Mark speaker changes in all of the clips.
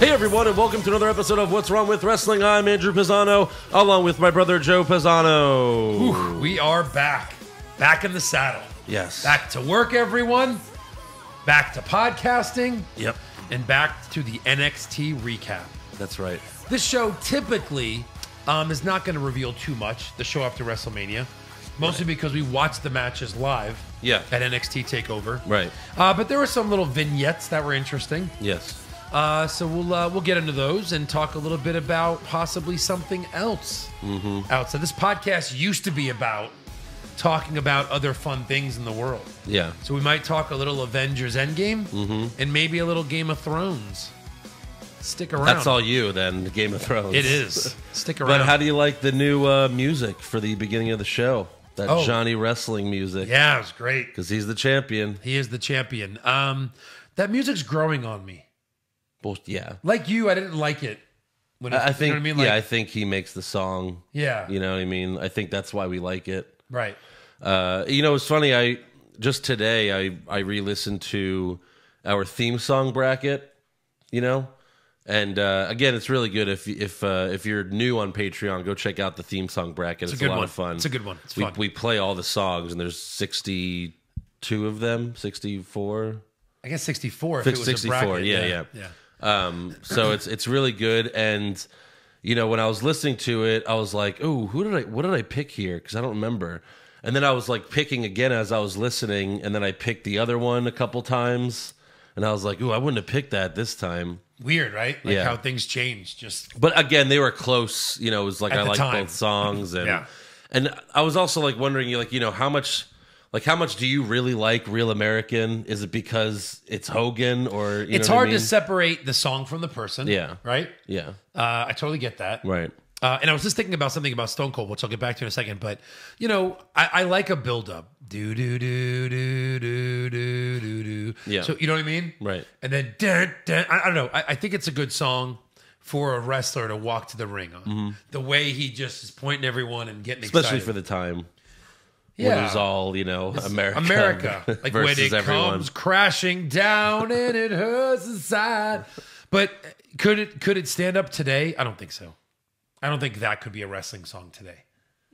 Speaker 1: Hey everyone, and welcome to another episode of What's Wrong with Wrestling. I'm Andrew Pisano, along with my brother Joe Pisano.
Speaker 2: Ooh, we are back in the saddle.
Speaker 1: Yes.
Speaker 2: Back to work, everyone. Back to podcasting.
Speaker 1: Yep.
Speaker 2: And back to the NXT recap.
Speaker 1: That's right.
Speaker 2: This show typically is not going to reveal too much, the show after WrestleMania, mostly because we watched the matches live
Speaker 1: Yeah.
Speaker 2: at NXT TakeOver.
Speaker 1: Right.
Speaker 2: But there were some little vignettes that were interesting.
Speaker 1: Yes.
Speaker 2: So we'll get into those and talk a little bit about possibly something else outside. This podcast used to be about talking about other fun things in the world.
Speaker 1: Yeah.
Speaker 2: So we might talk a little Avengers Endgame and maybe a little Game of Thrones. Stick around.
Speaker 1: That's all you then, Game of Thrones.
Speaker 2: It is. Stick around.
Speaker 1: But how do you like the new music for the beginning of the show? That Johnny Wrestling music.
Speaker 2: Yeah, it was great.
Speaker 1: Because he's the champion.
Speaker 2: He is the champion. That music's growing on me.
Speaker 1: Well, yeah.
Speaker 2: Like you, I didn't like it. When
Speaker 1: I think,
Speaker 2: you know what I mean? Like,
Speaker 1: yeah, I think he makes the song.
Speaker 2: Yeah.
Speaker 1: You know what I mean? I think that's why we like it.
Speaker 2: Right.
Speaker 1: It's funny. Just today I re-listened to our theme song bracket. And again, it's really good if you're new on Patreon, go check out the theme song bracket. It's a lot of fun.
Speaker 2: It's a good one. It's fun.
Speaker 1: We play all the songs, and there's 62 of them, 64.
Speaker 2: I guess 64. If it was
Speaker 1: 64.
Speaker 2: a bracket.
Speaker 1: Yeah.
Speaker 2: Yeah.
Speaker 1: So it's really good, and when I was listening to it, I was like, "Oh, what did I pick here?" Because I don't remember. And then I was like picking again as I was listening, and then I picked the other one a couple times, and I was like, "Ooh, I wouldn't have picked that this time."
Speaker 2: Weird, right? Like
Speaker 1: Yeah.
Speaker 2: how things change.
Speaker 1: But again, they were close. It was like
Speaker 2: At
Speaker 1: I
Speaker 2: the
Speaker 1: liked
Speaker 2: time.
Speaker 1: both songs, and
Speaker 2: Yeah.
Speaker 1: and I was also like wondering, how much do you really like Real American? Is it because it's Hogan, or
Speaker 2: It's
Speaker 1: know what
Speaker 2: hard
Speaker 1: I mean?
Speaker 2: to separate the song from the person.
Speaker 1: Yeah.
Speaker 2: Right?
Speaker 1: Yeah.
Speaker 2: I totally get that.
Speaker 1: Right.
Speaker 2: And I was just thinking about something about Stone Cold, which I'll get back to in a second. But, I like a build-up. Do, do, do, do, do, do, do, do.
Speaker 1: Yeah.
Speaker 2: So, you know what I mean?
Speaker 1: Right.
Speaker 2: And then, dun, dun, I don't know. I think it's a good song for a wrestler to walk to the ring on. The way he just is pointing everyone and getting
Speaker 1: Especially
Speaker 2: excited.
Speaker 1: for the time.
Speaker 2: Yeah.
Speaker 1: When it was all, America.
Speaker 2: Like when it
Speaker 1: everyone.
Speaker 2: comes crashing down and it hurts inside. But could it stand up today? I don't think so. I don't think that could be a wrestling song today.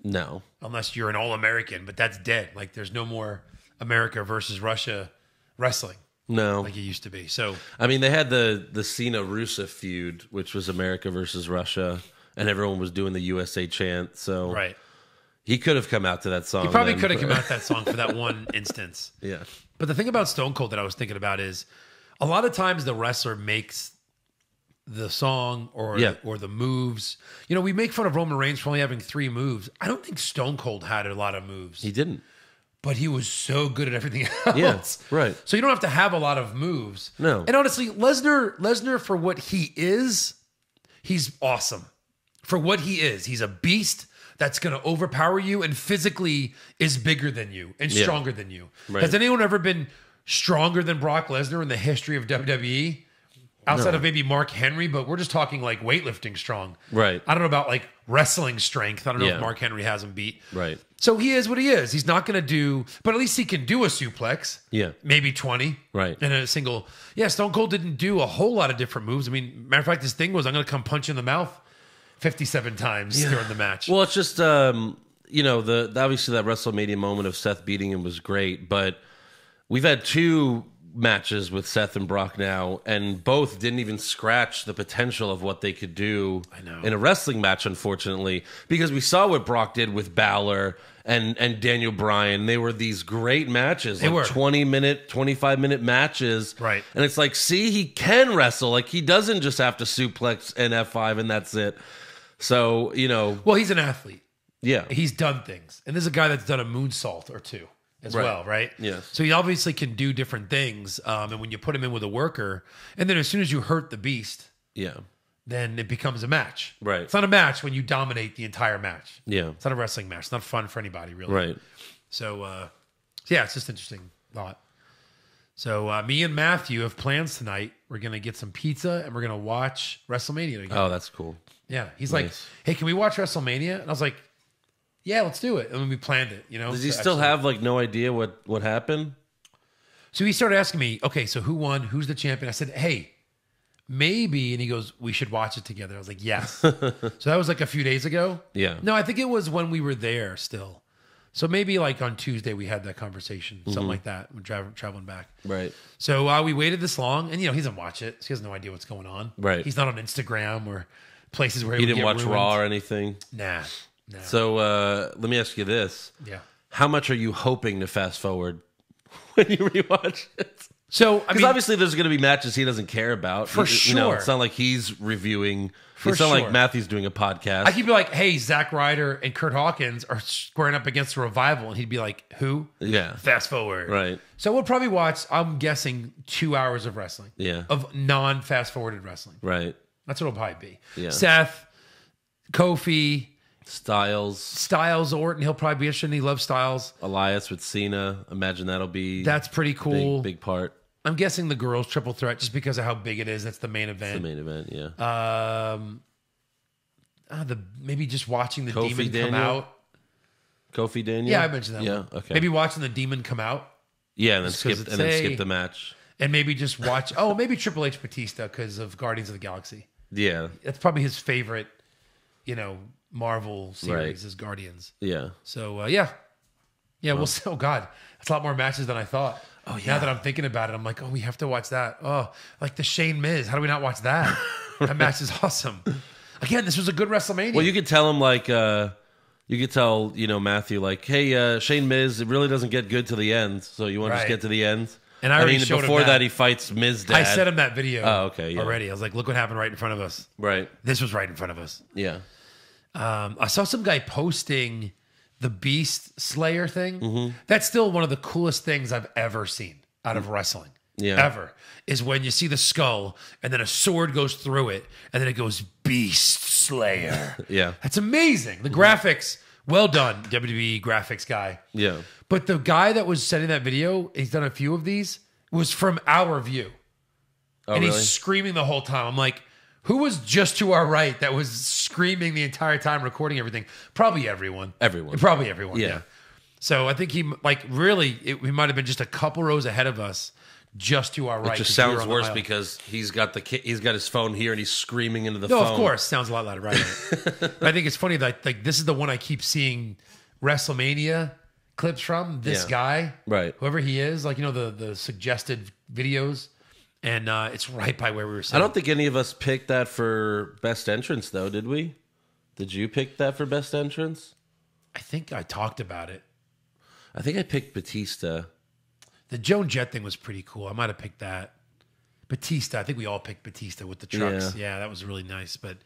Speaker 1: No.
Speaker 2: Unless you're an All-American, but that's dead. Like there's no more America versus Russia wrestling
Speaker 1: No.
Speaker 2: like it used to be. So
Speaker 1: I mean, they had the Cena-Rusev feud, which was America versus Russia, and everyone was doing the USA chant, so
Speaker 2: right.
Speaker 1: he could have come out to that song.
Speaker 2: He probably
Speaker 1: then.
Speaker 2: could have come out with that song for that one instance.
Speaker 1: Yeah.
Speaker 2: But the thing about Stone Cold that I was thinking about is a lot of times the wrestler makes the song or the moves. We make fun of Roman Reigns for only having 3 moves. I don't think Stone Cold had a lot of moves.
Speaker 1: He didn't.
Speaker 2: But he was so good at everything else.
Speaker 1: Yeah, right.
Speaker 2: So you don't have to have a lot of moves.
Speaker 1: No.
Speaker 2: And honestly, Lesnar for what he is, he's awesome. For what he is, he's a beast that's going to overpower you and physically is bigger than you and stronger than you.
Speaker 1: Right.
Speaker 2: Has anyone ever been stronger than Brock Lesnar in the history of WWE? Outside of maybe Mark Henry, but we're just talking like weightlifting strong.
Speaker 1: Right.
Speaker 2: I don't know about like wrestling strength. I don't know
Speaker 1: Yeah.
Speaker 2: if Mark Henry has him beat.
Speaker 1: Right.
Speaker 2: So he is what he is. He's not going to do, but at least he can do a suplex.
Speaker 1: Yeah.
Speaker 2: Maybe 20.
Speaker 1: Right.
Speaker 2: In a single. Yeah, Stone Cold didn't do a whole lot of different moves. I mean, matter of fact, his thing was, I'm going to come punch you in the mouth 57 times during the match.
Speaker 1: Well, it's just, obviously that WrestleMania moment of Seth beating him was great, but we've had 2 matches with Seth and Brock now, and both didn't even scratch the potential of what they could do in a wrestling match, unfortunately, because we saw what Brock did with Balor and Daniel Bryan. They were these great matches,
Speaker 2: They were
Speaker 1: 20-minute, 25-minute matches.
Speaker 2: Right.
Speaker 1: And it's like, see, he can wrestle. Like, he doesn't just have to suplex and F5 and that's it. So,
Speaker 2: Well, he's an athlete.
Speaker 1: yeah.
Speaker 2: He's done things. And there's a guy that's done a moonsault or 2 as well, right?
Speaker 1: Yes.
Speaker 2: So he obviously can do different things. And when you put him in with a worker, and then as soon as you hurt the beast,
Speaker 1: Yeah.
Speaker 2: then it becomes a match.
Speaker 1: Right.
Speaker 2: It's not a match when you dominate the entire match.
Speaker 1: Yeah.
Speaker 2: It's not a wrestling match. It's not fun for anybody, really.
Speaker 1: Right.
Speaker 2: So, yeah, it's just interesting thought. So, me and Matthew have plans tonight. We're going to get some pizza and we're going to watch WrestleMania again.
Speaker 1: Oh, that's cool.
Speaker 2: Yeah. He's
Speaker 1: Nice.
Speaker 2: like, hey, can we watch WrestleMania? And I was like, yeah, let's do it. And then we planned it,
Speaker 1: Does he still have like no idea what happened?
Speaker 2: So he started asking me, okay, so who won? Who's the champion? I said, hey, maybe. And he goes, we should watch it together. I was like, yes. So that was like a few days ago.
Speaker 1: Yeah.
Speaker 2: No, I think it was when we were there still. So maybe like on Tuesday we had that conversation, something like that, when traveling back.
Speaker 1: Right.
Speaker 2: So we waited this long, and he doesn't watch it. So he has no idea what's going on.
Speaker 1: Right.
Speaker 2: He's not on Instagram or places where
Speaker 1: He
Speaker 2: would
Speaker 1: didn't
Speaker 2: get
Speaker 1: watch
Speaker 2: ruined.
Speaker 1: Raw or anything.
Speaker 2: Nah.
Speaker 1: So let me ask you this.
Speaker 2: Yeah.
Speaker 1: How much are you hoping to fast forward when you rewatch it?
Speaker 2: So,
Speaker 1: Because obviously there's going to be matches he doesn't care about.
Speaker 2: For sure.
Speaker 1: It's not like he's reviewing.
Speaker 2: For
Speaker 1: it's not
Speaker 2: sure.
Speaker 1: like Matthew's doing a podcast.
Speaker 2: I could be like, hey, Zack Ryder and Kurt Hawkins are squaring up against the Revival. And he'd be like, who?
Speaker 1: Yeah.
Speaker 2: Fast forward.
Speaker 1: Right.
Speaker 2: So we'll probably watch, I'm guessing, 2 hours of wrestling.
Speaker 1: Yeah.
Speaker 2: Of non-fast forwarded wrestling.
Speaker 1: Right.
Speaker 2: That's what it'll probably be.
Speaker 1: Yeah.
Speaker 2: Seth, Kofi,
Speaker 1: Styles,
Speaker 2: Orton. He'll probably be interested. He loves Styles.
Speaker 1: Elias with Cena. Imagine that'll be
Speaker 2: That's pretty cool.
Speaker 1: big part.
Speaker 2: I'm guessing the girls triple threat just because of how big it is. That's the main
Speaker 1: It's
Speaker 2: event.
Speaker 1: the main event, yeah.
Speaker 2: Maybe just watching the
Speaker 1: Kofi
Speaker 2: demon come
Speaker 1: Daniel?
Speaker 2: out.
Speaker 1: Kofi Daniel?
Speaker 2: Yeah, I mentioned that
Speaker 1: Yeah,
Speaker 2: one.
Speaker 1: okay.
Speaker 2: Maybe watching the demon come out.
Speaker 1: Yeah, and then
Speaker 2: Just 'cause
Speaker 1: skip
Speaker 2: it's
Speaker 1: skip the match.
Speaker 2: And maybe just watch. Maybe Triple H Batista because of Guardians of the Galaxy.
Speaker 1: Yeah.
Speaker 2: That's probably his favorite, Marvel series
Speaker 1: Right.
Speaker 2: is Guardians.
Speaker 1: Yeah.
Speaker 2: So yeah, we'll see. Oh God, that's a lot more matches than I thought.
Speaker 1: Oh, yeah.
Speaker 2: Now that I'm thinking about it, I'm like, we have to watch that. Oh, like the Shane Miz. How do we not watch that? That match is awesome. Again, this was a good WrestleMania.
Speaker 1: Well, you could tell him you could tell Matthew hey, Shane Miz, it really doesn't get good to the end, so you want to just
Speaker 2: Right.
Speaker 1: get to the end.
Speaker 2: And I already
Speaker 1: mean,
Speaker 2: showed him
Speaker 1: before
Speaker 2: that.
Speaker 1: that he fights Miz dad.
Speaker 2: I sent him that video.
Speaker 1: Oh, okay, yeah.
Speaker 2: Already, I was like, look what happened right in front of us.
Speaker 1: Right.
Speaker 2: This was right in front of us.
Speaker 1: Yeah.
Speaker 2: I saw some guy posting the Beast Slayer thing.
Speaker 1: Mm-hmm.
Speaker 2: That's still one of the coolest things I've ever seen out of wrestling.
Speaker 1: Yeah.
Speaker 2: Ever. Is when you see the skull and then a sword goes through it and then it goes Beast Slayer.
Speaker 1: Yeah.
Speaker 2: That's amazing. The graphics, well done, WWE graphics guy.
Speaker 1: Yeah.
Speaker 2: But the guy that was sending that video, he's done a few of these, was from our view.
Speaker 1: Oh,
Speaker 2: And
Speaker 1: really?
Speaker 2: he's screaming the whole time. I'm like, who was just to our right that was screaming the entire time, recording everything? Probably everyone. Probably everyone.
Speaker 1: Yeah.
Speaker 2: Yeah. So I think he might have been just a couple rows ahead of us, just to our right.
Speaker 1: It just
Speaker 2: 'cause we were
Speaker 1: sounds
Speaker 2: on the
Speaker 1: worse
Speaker 2: aisle.
Speaker 1: because he's got his phone here and he's screaming into the
Speaker 2: No,
Speaker 1: phone.
Speaker 2: of course, sounds a lot louder, right? But I think it's funny that this is the one I keep seeing WrestleMania clips from. This
Speaker 1: Yeah.
Speaker 2: guy,
Speaker 1: Right.
Speaker 2: Whoever he is, the suggested videos, and it's right by where we were sitting.
Speaker 1: I don't think any of us picked that for best entrance, though, did we? Did you pick that for best entrance?
Speaker 2: I think I talked about it.
Speaker 1: I think I picked Batista.
Speaker 2: The Joan Jett thing was pretty cool. I might have picked that. Batista, I think we all picked Batista with the trucks. Yeah, that was really nice. But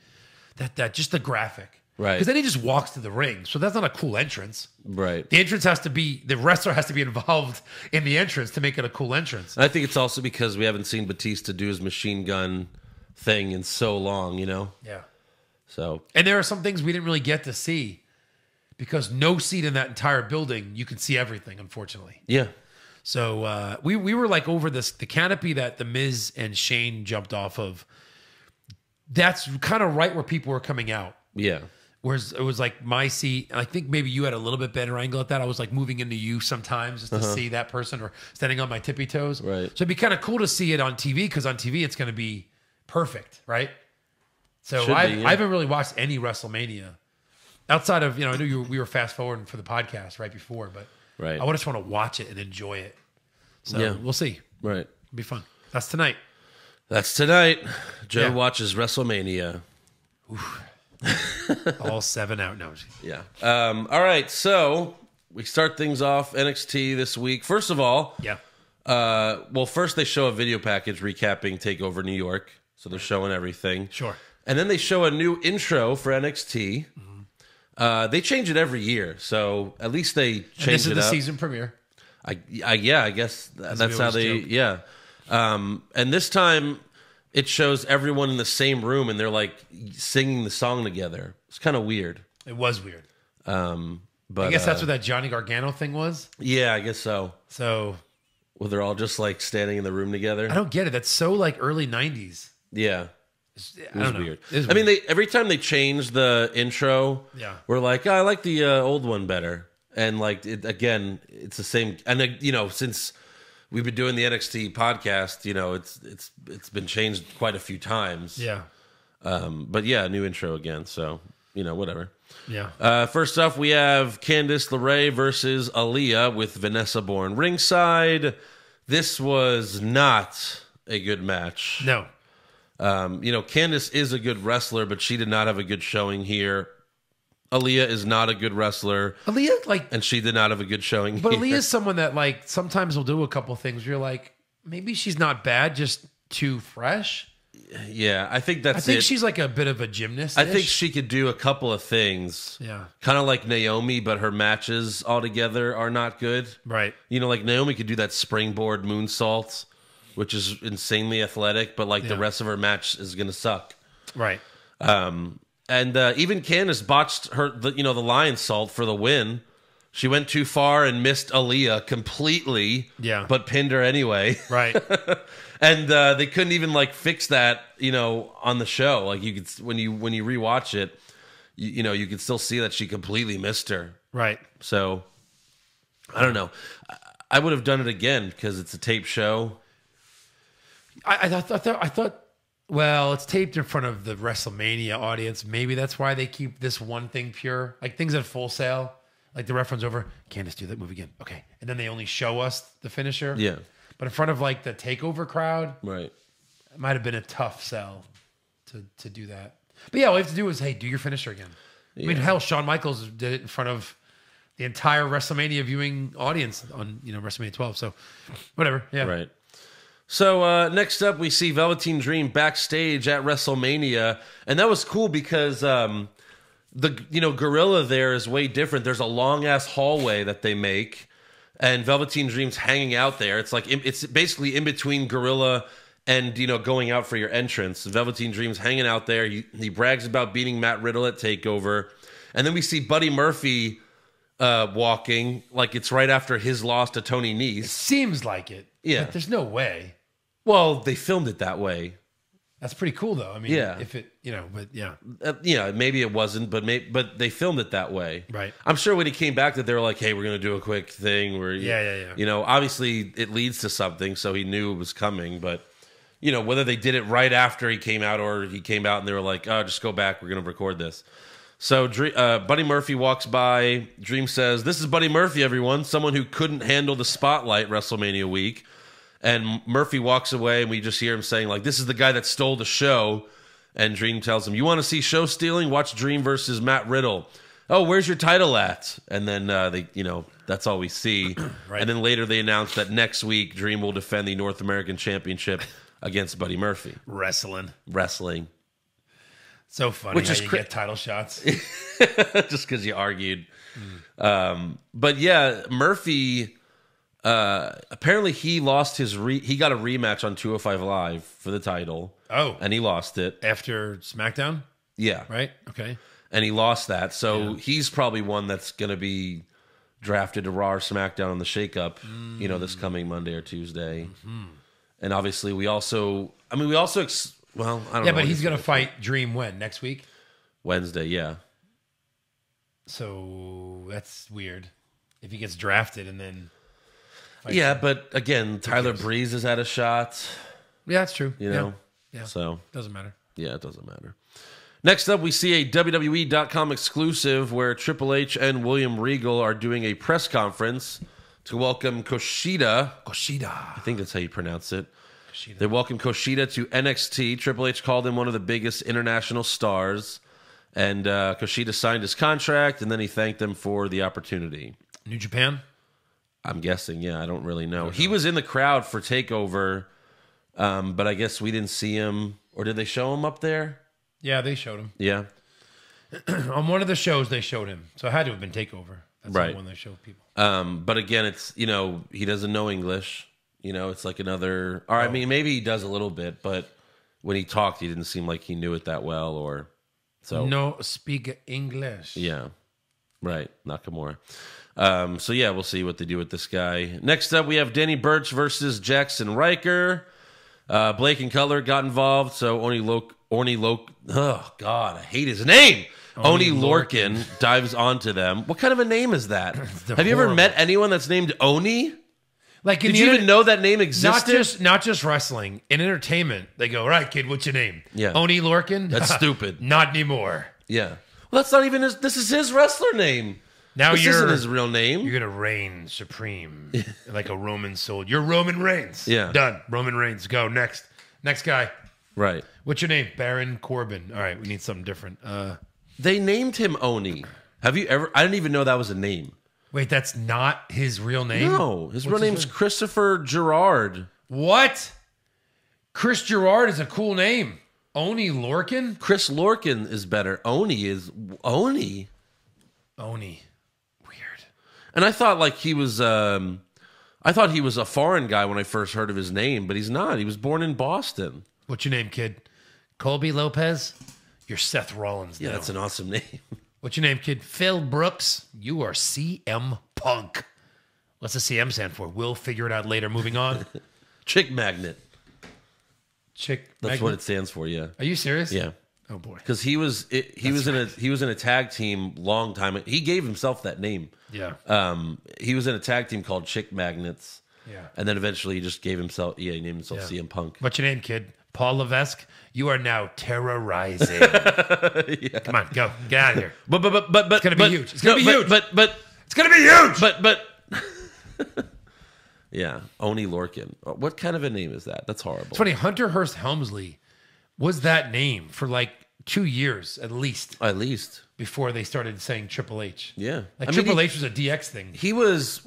Speaker 2: that just the graphic.
Speaker 1: Right.
Speaker 2: Because then he just walks to the ring. So that's not a cool entrance.
Speaker 1: Right.
Speaker 2: The entrance the wrestler has to be involved in the entrance to make it a cool entrance.
Speaker 1: I think it's also because we haven't seen Batista do his machine gun thing in so long,
Speaker 2: Yeah.
Speaker 1: So,
Speaker 2: And there are some things we didn't really get to see because no seat in that entire building, you can see everything, unfortunately.
Speaker 1: yeah.
Speaker 2: So we were like over the canopy that the Miz and Shane jumped off of. That's kind of right where people were coming out.
Speaker 1: Yeah.
Speaker 2: Whereas it was like my seat. I think maybe you had a little bit better angle at that. I was like moving into you sometimes just to see that person or standing on my tippy toes.
Speaker 1: Right.
Speaker 2: So it'd be kind of cool to see it on TV because on TV it's going to be perfect, right? So
Speaker 1: Should
Speaker 2: I
Speaker 1: be, yeah.
Speaker 2: haven't really watched any WrestleMania outside of, I knew we were fast forwarding for the podcast right before, but
Speaker 1: Right.
Speaker 2: I just want to watch it and enjoy it. So
Speaker 1: Yeah.
Speaker 2: we'll see.
Speaker 1: Right.
Speaker 2: It'll be fun. That's tonight.
Speaker 1: That's tonight. Joe
Speaker 2: Yeah.
Speaker 1: watches WrestleMania.
Speaker 2: All 7 out. No.
Speaker 1: Yeah. All right. So we start things off NXT this week. First of all,
Speaker 2: Yeah.
Speaker 1: first they show a video package recapping TakeOver New York. So they're showing everything.
Speaker 2: Sure.
Speaker 1: And then they show a new intro for NXT. They change it every year, so at least they change
Speaker 2: And this is
Speaker 1: it
Speaker 2: the
Speaker 1: up.
Speaker 2: season premiere.
Speaker 1: I guess that's how
Speaker 2: always
Speaker 1: they.
Speaker 2: joke.
Speaker 1: Yeah. And this time it shows everyone in the same room and they're like singing the song together. It's kind of weird.
Speaker 2: It was weird.
Speaker 1: But
Speaker 2: I guess that's what that Johnny Gargano thing was.
Speaker 1: Yeah, I guess so.
Speaker 2: So
Speaker 1: Well, they're all just like standing in the room together.
Speaker 2: I don't get it. That's so like early 90s.
Speaker 1: Yeah.
Speaker 2: I don't know.
Speaker 1: Weird.
Speaker 2: It is
Speaker 1: I mean,
Speaker 2: weird.
Speaker 1: every time they change the intro,
Speaker 2: Yeah.
Speaker 1: we're like, I like the old one better. And like, it's the same. And since we've been doing the NXT podcast. You know, it's been changed quite a few times.
Speaker 2: Yeah.
Speaker 1: But yeah, new intro again. So you know, whatever.
Speaker 2: Yeah.
Speaker 1: First up, we have Candice LeRae versus Aaliyah with Vanessa Bourne ringside. This was not a good match.
Speaker 2: No.
Speaker 1: You know, Candice is a good wrestler, but she did not have a good showing here. Aaliyah is not a good wrestler.
Speaker 2: Aaliyah,
Speaker 1: and she did not have a good showing
Speaker 2: but
Speaker 1: here.
Speaker 2: Aaliyah's someone that, like, sometimes will do a couple things where you're like, maybe she's not bad, just too fresh.
Speaker 1: Yeah, I think that's
Speaker 2: I think
Speaker 1: it.
Speaker 2: she's like a bit of a gymnast.
Speaker 1: I think she could do a couple of things.
Speaker 2: Yeah.
Speaker 1: Kind of like Naomi, but her matches altogether are not good.
Speaker 2: Right.
Speaker 1: You know, like Naomi could do that springboard moonsault, which is insanely athletic, but like the rest of her match is going to suck.
Speaker 2: Right.
Speaker 1: And even Candice botched the lion salt for the win. She went too far and missed Aaliyah completely.
Speaker 2: Yeah.
Speaker 1: But pinned her anyway.
Speaker 2: Right.
Speaker 1: And they couldn't even like fix that, you know, on the show. Like you could when you rewatch it, you know, you could still see that she completely missed her.
Speaker 2: Right.
Speaker 1: So I don't know. I would have done it again because it's a tape show.
Speaker 2: I thought. Well, it's taped in front of the WrestleMania audience. Maybe that's why they keep this one thing pure. Like things at Full Sail, like the reference over. Candice, do that move again. Okay, and then they only show us the finisher.
Speaker 1: Yeah.
Speaker 2: But in front of like the takeover crowd,
Speaker 1: Right.
Speaker 2: it might have been a tough sell to do that. But yeah, all we have to do is, hey, do your finisher again. I mean, hell, Shawn Michaels did it in front of the entire WrestleMania viewing audience on, you know, WrestleMania 12. So whatever. Yeah.
Speaker 1: Right. So next up, we see Velveteen Dream backstage at WrestleMania, and that was cool because the gorilla there is way different. There's a long ass hallway that they make, and Velveteen Dream's hanging out there. It's like it's basically in between gorilla and, you know, going out for your entrance. Velveteen Dream's hanging out there. He brags about beating Matt Riddle at TakeOver, and then we see Buddy Murphy walking like it's right after his loss to Tony Nese.
Speaker 2: Seems like it.
Speaker 1: Yeah.
Speaker 2: But there's no way.
Speaker 1: Well, they filmed it that way.
Speaker 2: That's pretty cool, though. I mean,
Speaker 1: Yeah.
Speaker 2: if it, you know, but yeah.
Speaker 1: Yeah, maybe it wasn't, but they filmed it that way.
Speaker 2: Right.
Speaker 1: I'm sure when he came back that they were like, hey, we're going to do a quick thing where,
Speaker 2: Yeah.
Speaker 1: you know, obviously it leads to something, so he knew it was coming. But, you know, whether they did it right after he came out or he came out and they were like, oh, just go back, we're going to record this. So Buddy Murphy walks by. Dream says, this is Buddy Murphy, everyone, someone who couldn't handle the spotlight WrestleMania week. And Murphy walks away, and we just hear him saying, like, this is the guy that stole the show. And Dream tells him, you want to see show stealing? Watch Dream versus Matt Riddle. Oh, where's your title at? And then that's all we see.
Speaker 2: Right.
Speaker 1: And then later they announce that next week Dream will defend the North American Championship against Buddy Murphy.
Speaker 2: Wrestling. So funny
Speaker 1: Which
Speaker 2: how
Speaker 1: is
Speaker 2: you get title shots.
Speaker 1: Just because you argued. But yeah, Murphy... apparently he lost he got a rematch on 205 Live for the title.
Speaker 2: Oh.
Speaker 1: And he lost it.
Speaker 2: After SmackDown?
Speaker 1: Yeah.
Speaker 2: Right? Okay.
Speaker 1: And he lost that. So he's probably one that's going to be drafted to Raw or SmackDown on the shakeup, you know, this coming Monday or Tuesday. Mm-hmm. And obviously I don't know.
Speaker 2: Yeah, but he's going to fight Dream when? Next week?
Speaker 1: Wednesday, yeah.
Speaker 2: So that's weird. If he gets drafted and then...
Speaker 1: Yeah, but again, Tyler Breeze has had a shot.
Speaker 2: Yeah, that's true.
Speaker 1: You know?
Speaker 2: Yeah.
Speaker 1: So
Speaker 2: doesn't matter.
Speaker 1: Yeah, it doesn't matter. Next up, we see a WWE.com exclusive where Triple H and William Regal are doing a press conference to welcome Kushida. I think that's how you pronounce it. Kushida. They welcome Kushida to NXT. Triple H called him one of the biggest international stars. And Kushida signed his contract, and then he thanked them for the opportunity.
Speaker 2: New Japan?
Speaker 1: I'm guessing, yeah. I don't really know. He was in the crowd for TakeOver, but I guess we didn't see him. Or did they show him up there?
Speaker 2: Yeah, they showed him.
Speaker 1: Yeah.
Speaker 2: On one of the shows, they showed him. So it had to have been TakeOver. That's
Speaker 1: right.
Speaker 2: the one they showed people.
Speaker 1: But again, it's, you know, he doesn't know English. You know, it's like another... Or, I mean, maybe he does a little bit, but when he talked, he didn't seem like he knew it that well, or... So
Speaker 2: no speak English.
Speaker 1: Yeah. Right. Nakamura. So yeah, we'll see what they do with this guy. Next up, we have Danny Burch versus Jackson Riker. Blake and Cutler got involved, so oh God, I hate his name. Oni Lorcan dives onto them. What kind of a name is that? Have you ever met anyone that's named Oni?
Speaker 2: Like,
Speaker 1: did you even know that name existed?
Speaker 2: Not just wrestling. In entertainment, they go, all right, kid, what's your name?
Speaker 1: Yeah.
Speaker 2: Oni Lorcan?
Speaker 1: That's stupid.
Speaker 2: Not anymore.
Speaker 1: Yeah. Well, that's not even his. This is his wrestler name.
Speaker 2: Now
Speaker 1: this isn't his real name.
Speaker 2: You're going to reign supreme like a Roman soldier. You're Roman Reigns.
Speaker 1: Yeah.
Speaker 2: Done. Roman Reigns. Go. Next guy.
Speaker 1: Right.
Speaker 2: What's your name? Baron Corbin. All right. We need something different.
Speaker 1: They named him Oni. Have you ever? I didn't even know that was a name.
Speaker 2: Wait, that's not his real name?
Speaker 1: No. His real name's Christopher Gerard.
Speaker 2: What? Chris Gerard is a cool name. Oni Lorcan?
Speaker 1: Chris Lorcan is better. Oni is Oni.
Speaker 2: Oni. Weird.
Speaker 1: And I thought like he was I thought he was a foreign guy when I first heard of his name, but he's not. He was born in Boston.
Speaker 2: What's your name, kid? Colby Lopez? You're Seth Rollins now.
Speaker 1: Yeah, that's an awesome name.
Speaker 2: What's your name, kid? Phil Brooks? You are CM Punk. What's the CM stand for? We'll figure it out later. Moving on.
Speaker 1: Chick Magnet. That's what it stands for, yeah.
Speaker 2: Are you serious?
Speaker 1: Yeah.
Speaker 2: Oh boy.
Speaker 1: Because he was in a tag team long time. He gave himself that name.
Speaker 2: Yeah.
Speaker 1: He was in a tag team called Chick Magnets.
Speaker 2: Yeah.
Speaker 1: And then eventually he just gave himself he named himself CM Punk.
Speaker 2: What's your name, kid? Paul Levesque? You are now terrorizing. Yeah. Come on, go. Get out of here.
Speaker 1: But
Speaker 2: it's gonna be huge. It's gonna be huge.
Speaker 1: But
Speaker 2: it's gonna be huge.
Speaker 1: But yeah, Oni Lorcan. What kind of a name is that? That's horrible.
Speaker 2: It's funny. Hunter Hearst Helmsley was that name for like 2 years at least.
Speaker 1: At least.
Speaker 2: Before they started saying Triple H.
Speaker 1: Yeah.
Speaker 2: Like Triple H was a DX thing.
Speaker 1: He was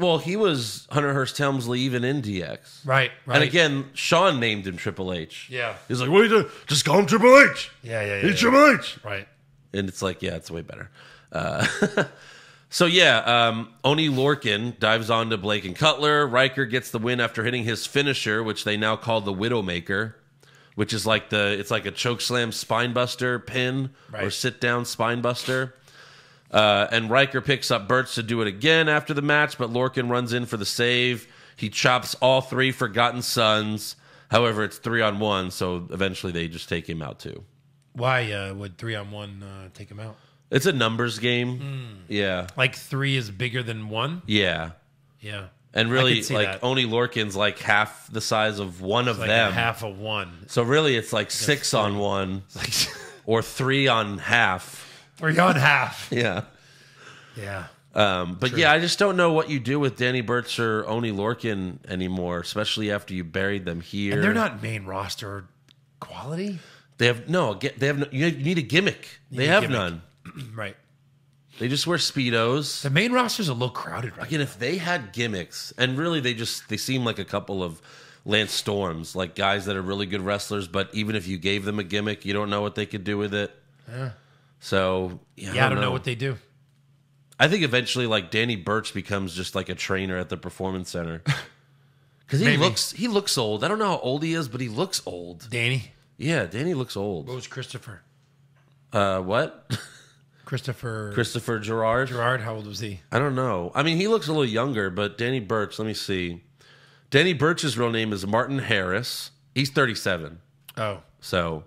Speaker 1: Hunter Hearst Helmsley even in DX.
Speaker 2: Right.
Speaker 1: And again, Sean named him Triple H.
Speaker 2: Yeah.
Speaker 1: He's like, what are you doing? Just call him Triple H.
Speaker 2: Yeah.
Speaker 1: He's Triple H.
Speaker 2: Right.
Speaker 1: And it's like, yeah, it's way better. So yeah, Oni Lorcan dives onto Blake and Cutler. Riker gets the win after hitting his finisher, which they now call the Widowmaker, which is like it's like a chokeslam spinebuster pin or sit down spinebuster. And Riker picks up Burtz to do it again after the match, but Lorcan runs in for the save. He chops all three Forgotten Sons. However, it's 3-on-1, so eventually they just take him out too.
Speaker 2: Why would 3-on-1 take him out?
Speaker 1: It's a numbers game. Yeah.
Speaker 2: Like 3 is bigger than 1?
Speaker 1: Yeah.
Speaker 2: Yeah.
Speaker 1: And really, like, Oni Lorcan's like half the size of one of them.
Speaker 2: Half of one.
Speaker 1: So really, it's like 6-on-1 or 3-on-half.
Speaker 2: 3-on-half.
Speaker 1: Yeah.
Speaker 2: Yeah.
Speaker 1: But true. Yeah, I just don't know what you do with Danny Burtz or Oni Lorcan anymore, especially after you buried them here.
Speaker 2: And they're not main roster quality.
Speaker 1: They have no. You need a gimmick. They have none.
Speaker 2: Right.
Speaker 1: They just wear Speedos.
Speaker 2: The main roster's a little crowded right
Speaker 1: Again, if they had gimmicks, and really they seem like a couple of Lance Storms, like guys that are really good wrestlers, but even if you gave them a gimmick, you don't know what they could do with it.
Speaker 2: Yeah.
Speaker 1: So,
Speaker 2: I don't know what they do.
Speaker 1: I think eventually, like, Danny Burch becomes just like a trainer at the Performance Center. Because he looks old. I don't know how old he is, but he looks old.
Speaker 2: Danny?
Speaker 1: Yeah, Danny looks old.
Speaker 2: What was Christopher?
Speaker 1: What?
Speaker 2: Christopher
Speaker 1: Gerard.
Speaker 2: Gerard, how old was he?
Speaker 1: I don't know. I mean, he looks a little younger, but Danny Burch, let me see. Danny Burch's real name is Martin Harris. He's 37.
Speaker 2: Oh.
Speaker 1: So,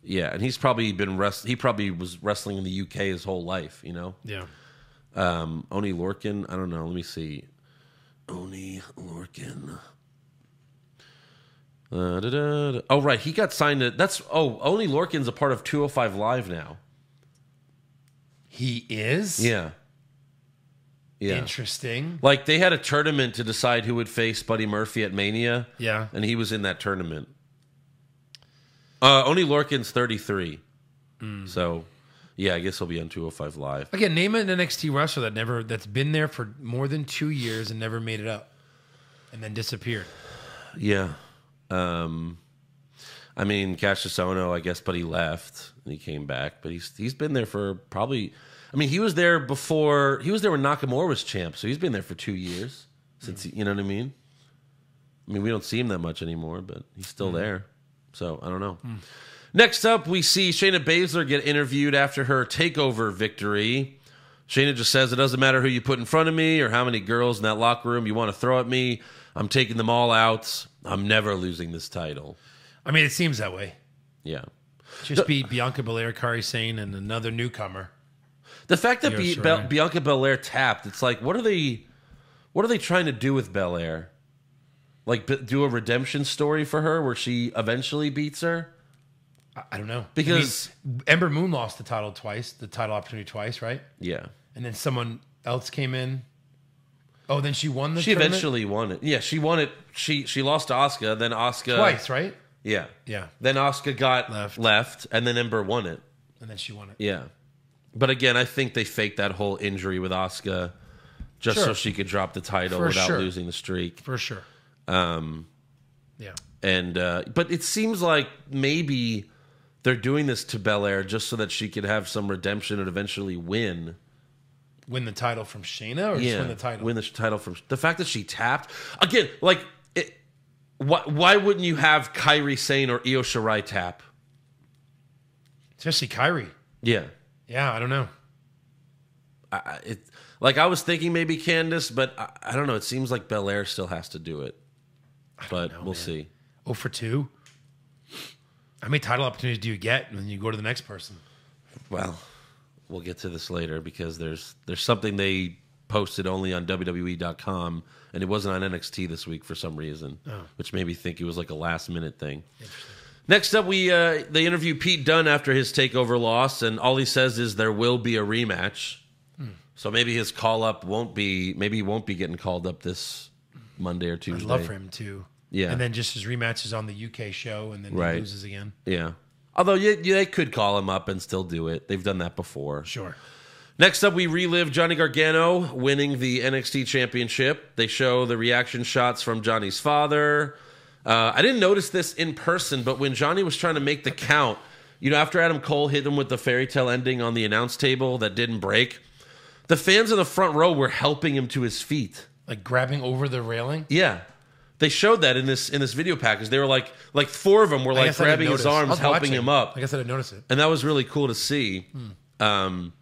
Speaker 1: yeah, and he's probably he probably was wrestling in the UK his whole life, you know?
Speaker 2: Yeah.
Speaker 1: Oni Lorcan, I don't know. Let me see. Oni Lorcan. Oh, right. He got signed to... Oni Lorcan's a part of 205 Live now.
Speaker 2: He is?
Speaker 1: Yeah.
Speaker 2: Interesting.
Speaker 1: Like, they had a tournament to decide who would face Buddy Murphy at Mania.
Speaker 2: Yeah.
Speaker 1: And he was in that tournament. Oni Lorcan's 33. So, yeah, I guess he'll be on 205 Live.
Speaker 2: Again, name an NXT wrestler that's been there for more than 2 years and never made it up. And then disappeared.
Speaker 1: Yeah. I mean, Cassius Ohno, I guess, but he left and he came back. But he's been there for probably... I mean, he was there when Nakamura was champ, so he's been there for 2 years. Since you know what I mean? I mean, we don't see him that much anymore, but he's still there. So, I don't know. Next up, we see Shayna Baszler get interviewed after her TakeOver victory. Shayna just says, it doesn't matter who you put in front of me or how many girls in that locker room you want to throw at me. I'm taking them all out. I'm never losing this title.
Speaker 2: I mean, it seems that way.
Speaker 1: Yeah.
Speaker 2: Just beat Bianca Belair, Kairi Sane, and another newcomer.
Speaker 1: The fact that Bianca Belair tapped, it's like, what are they trying to do with Belair? Like, do a redemption story for her where she eventually beats her?
Speaker 2: I don't know.
Speaker 1: Because
Speaker 2: Ember Moon lost the title opportunity twice, right?
Speaker 1: Yeah.
Speaker 2: And then someone else came in. Oh, then she won the
Speaker 1: She
Speaker 2: tournament?
Speaker 1: eventually won it. Yeah, she won it. She lost to Asuka, then Asuka...
Speaker 2: Twice, right?
Speaker 1: Yeah.
Speaker 2: Yeah.
Speaker 1: Then Asuka got left, and then Ember won it.
Speaker 2: And then she won it.
Speaker 1: Yeah. But again, I think they faked that whole injury with Asuka just so she could drop the title without losing the streak.
Speaker 2: For sure.
Speaker 1: Yeah. And but it seems like maybe they're doing this to Belair just so that she could have some redemption and eventually win.
Speaker 2: Win the title from Shayna, or just win the title?
Speaker 1: Win the title from the fact that she tapped again. Like, why wouldn't you have Kairi Sane or Io Shirai tap?
Speaker 2: Especially Kairi.
Speaker 1: Yeah.
Speaker 2: Yeah, I don't know.
Speaker 1: I was thinking maybe Candice, but I don't know. It seems like Belair still has to do it. But we'll see.
Speaker 2: 0 for 2? How many title opportunities do you get when you go to the next person?
Speaker 1: Well, we'll get to this later because there's something they posted only on WWE.com, and it wasn't on NXT this week for some reason, which made me think it was like a last-minute thing. Next up, they interview Pete Dunne after his TakeOver loss, and all he says is there will be a rematch. So maybe his call-up won't be... Maybe he won't be getting called up this Monday or Tuesday.
Speaker 2: I'd love for him to.
Speaker 1: Yeah.
Speaker 2: And then just his rematch is on the UK show, and then he loses again.
Speaker 1: Yeah. Although they could call him up and still do it. They've done that before.
Speaker 2: Sure.
Speaker 1: Next up, we relive Johnny Gargano winning the NXT Championship. They show the reaction shots from Johnny's father. I didn't notice this in person, but when Johnny was trying to make the count, after Adam Cole hit him with the fairy tale ending on the announce table that didn't break, the fans in the front row were helping him to his feet.
Speaker 2: Like grabbing over the railing?
Speaker 1: Yeah. They showed that in this video package. They were like 4 of them were like grabbing his arms, helping him up.
Speaker 2: I guess I didn't notice it.
Speaker 1: And that was really cool to see. And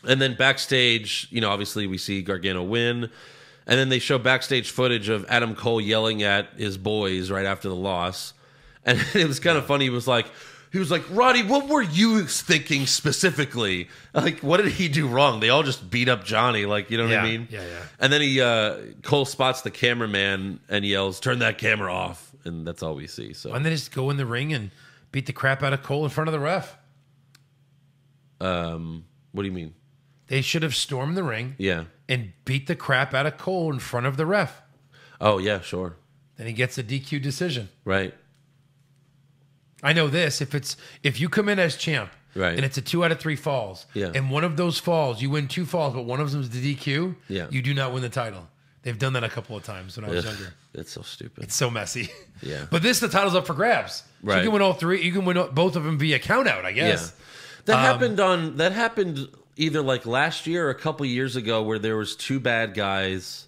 Speaker 1: then backstage, obviously we see Gargano win. And then they show backstage footage of Adam Cole yelling at his boys right after the loss. And it was kind of funny. He was like, Roddy, what were you thinking specifically? Like, what did he do wrong? They all just beat up Johnny. Like, you know what I mean?
Speaker 2: Yeah.
Speaker 1: And then Cole spots the cameraman and yells, "Turn that camera off." And that's all we see. So,
Speaker 2: why don't they just go in the ring and beat the crap out of Cole in front of the ref?
Speaker 1: What do you mean?
Speaker 2: They should have stormed the ring.
Speaker 1: Yeah.
Speaker 2: And beat the crap out of Cole in front of the ref.
Speaker 1: Oh, yeah, sure.
Speaker 2: Then he gets a DQ decision.
Speaker 1: Right.
Speaker 2: I know this. If you come in as champ,
Speaker 1: right,
Speaker 2: and it's a 2 out of 3 falls, and one of those falls, you win 2 falls, but one of them is the DQ, you do not win the title. They've done that a couple of times when I was younger.
Speaker 1: It's so stupid.
Speaker 2: It's so messy.
Speaker 1: Yeah.
Speaker 2: But the title's up for grabs.
Speaker 1: Right.
Speaker 2: So you can win all 3. You can win both of them via count out, I guess.
Speaker 1: Yeah. That happened either like last year or a couple years ago where there was 2 bad guys.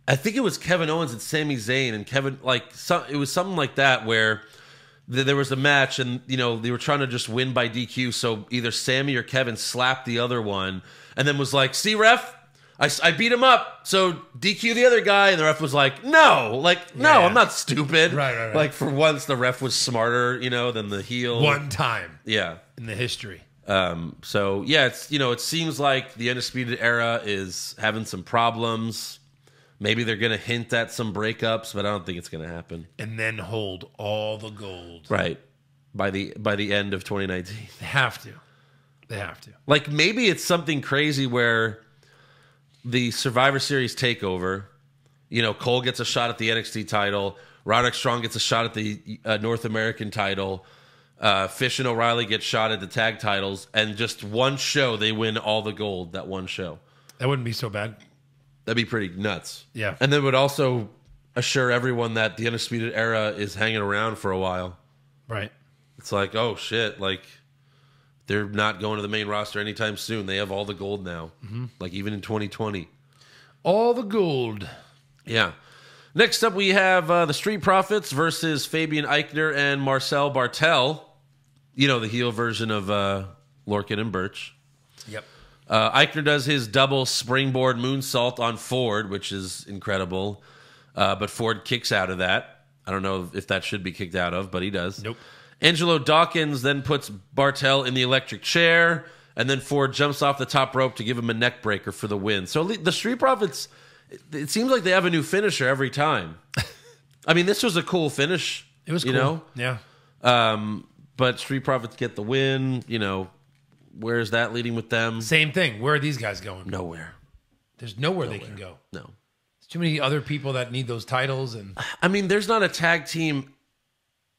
Speaker 1: I think it was Kevin Owens and Sami Zayn, and it was something like that where there was a match and they were trying to just win by DQ, so either Sammy or Kevin slapped the other one and then was like, "See, ref, I beat him up, so DQ the other guy." And the ref was like, no, I'm not stupid.
Speaker 2: Right.
Speaker 1: Like, for once the ref was smarter than the heel.
Speaker 2: One time
Speaker 1: in
Speaker 2: the history.
Speaker 1: So yeah, it's it seems like the Undisputed Era is having some problems. Maybe they're going to hint at some breakups, but I don't think it's going to happen.
Speaker 2: And then hold all the gold.
Speaker 1: Right. By the end of 2019.
Speaker 2: They have to.
Speaker 1: Like, maybe it's something crazy where the Survivor Series takeover, Cole gets a shot at the NXT title, Roderick Strong gets a shot at the North American title, Fish and O'Reilly get shot at the tag titles, and just one show, they win all the gold, that one show.
Speaker 2: That wouldn't be so bad.
Speaker 1: That'd be pretty nuts.
Speaker 2: Yeah.
Speaker 1: And then would also assure everyone that the Undisputed Era is hanging around for a while.
Speaker 2: Right.
Speaker 1: It's like, oh, shit, like, they're not going to the main roster anytime soon. They have all the gold now, like even in 2020.
Speaker 2: All the gold.
Speaker 1: Yeah. Next up, we have the Street Profits versus Fabian Eichner and Marcel Bartel. The heel version of Lorcan and Birch.
Speaker 2: Yep.
Speaker 1: Eichner does his double springboard moonsault on Ford, which is incredible. But Ford kicks out of that. I don't know if that should be kicked out of, but he does.
Speaker 2: Nope.
Speaker 1: Angelo Dawkins then puts Bartel in the electric chair, and then Ford jumps off the top rope to give him a neck breaker for the win. So the Street Profits, it seems like they have a new finisher every time. I mean, this was a cool finish.
Speaker 2: It was cool.
Speaker 1: You know?
Speaker 2: Yeah.
Speaker 1: But Street Profits get the win. You know, where's that leading with them?
Speaker 2: Same thing. Where are these guys going?
Speaker 1: Nowhere.
Speaker 2: There's nowhere they can go.
Speaker 1: No.
Speaker 2: There's too many other people that need those titles. And
Speaker 1: I mean, there's not a tag team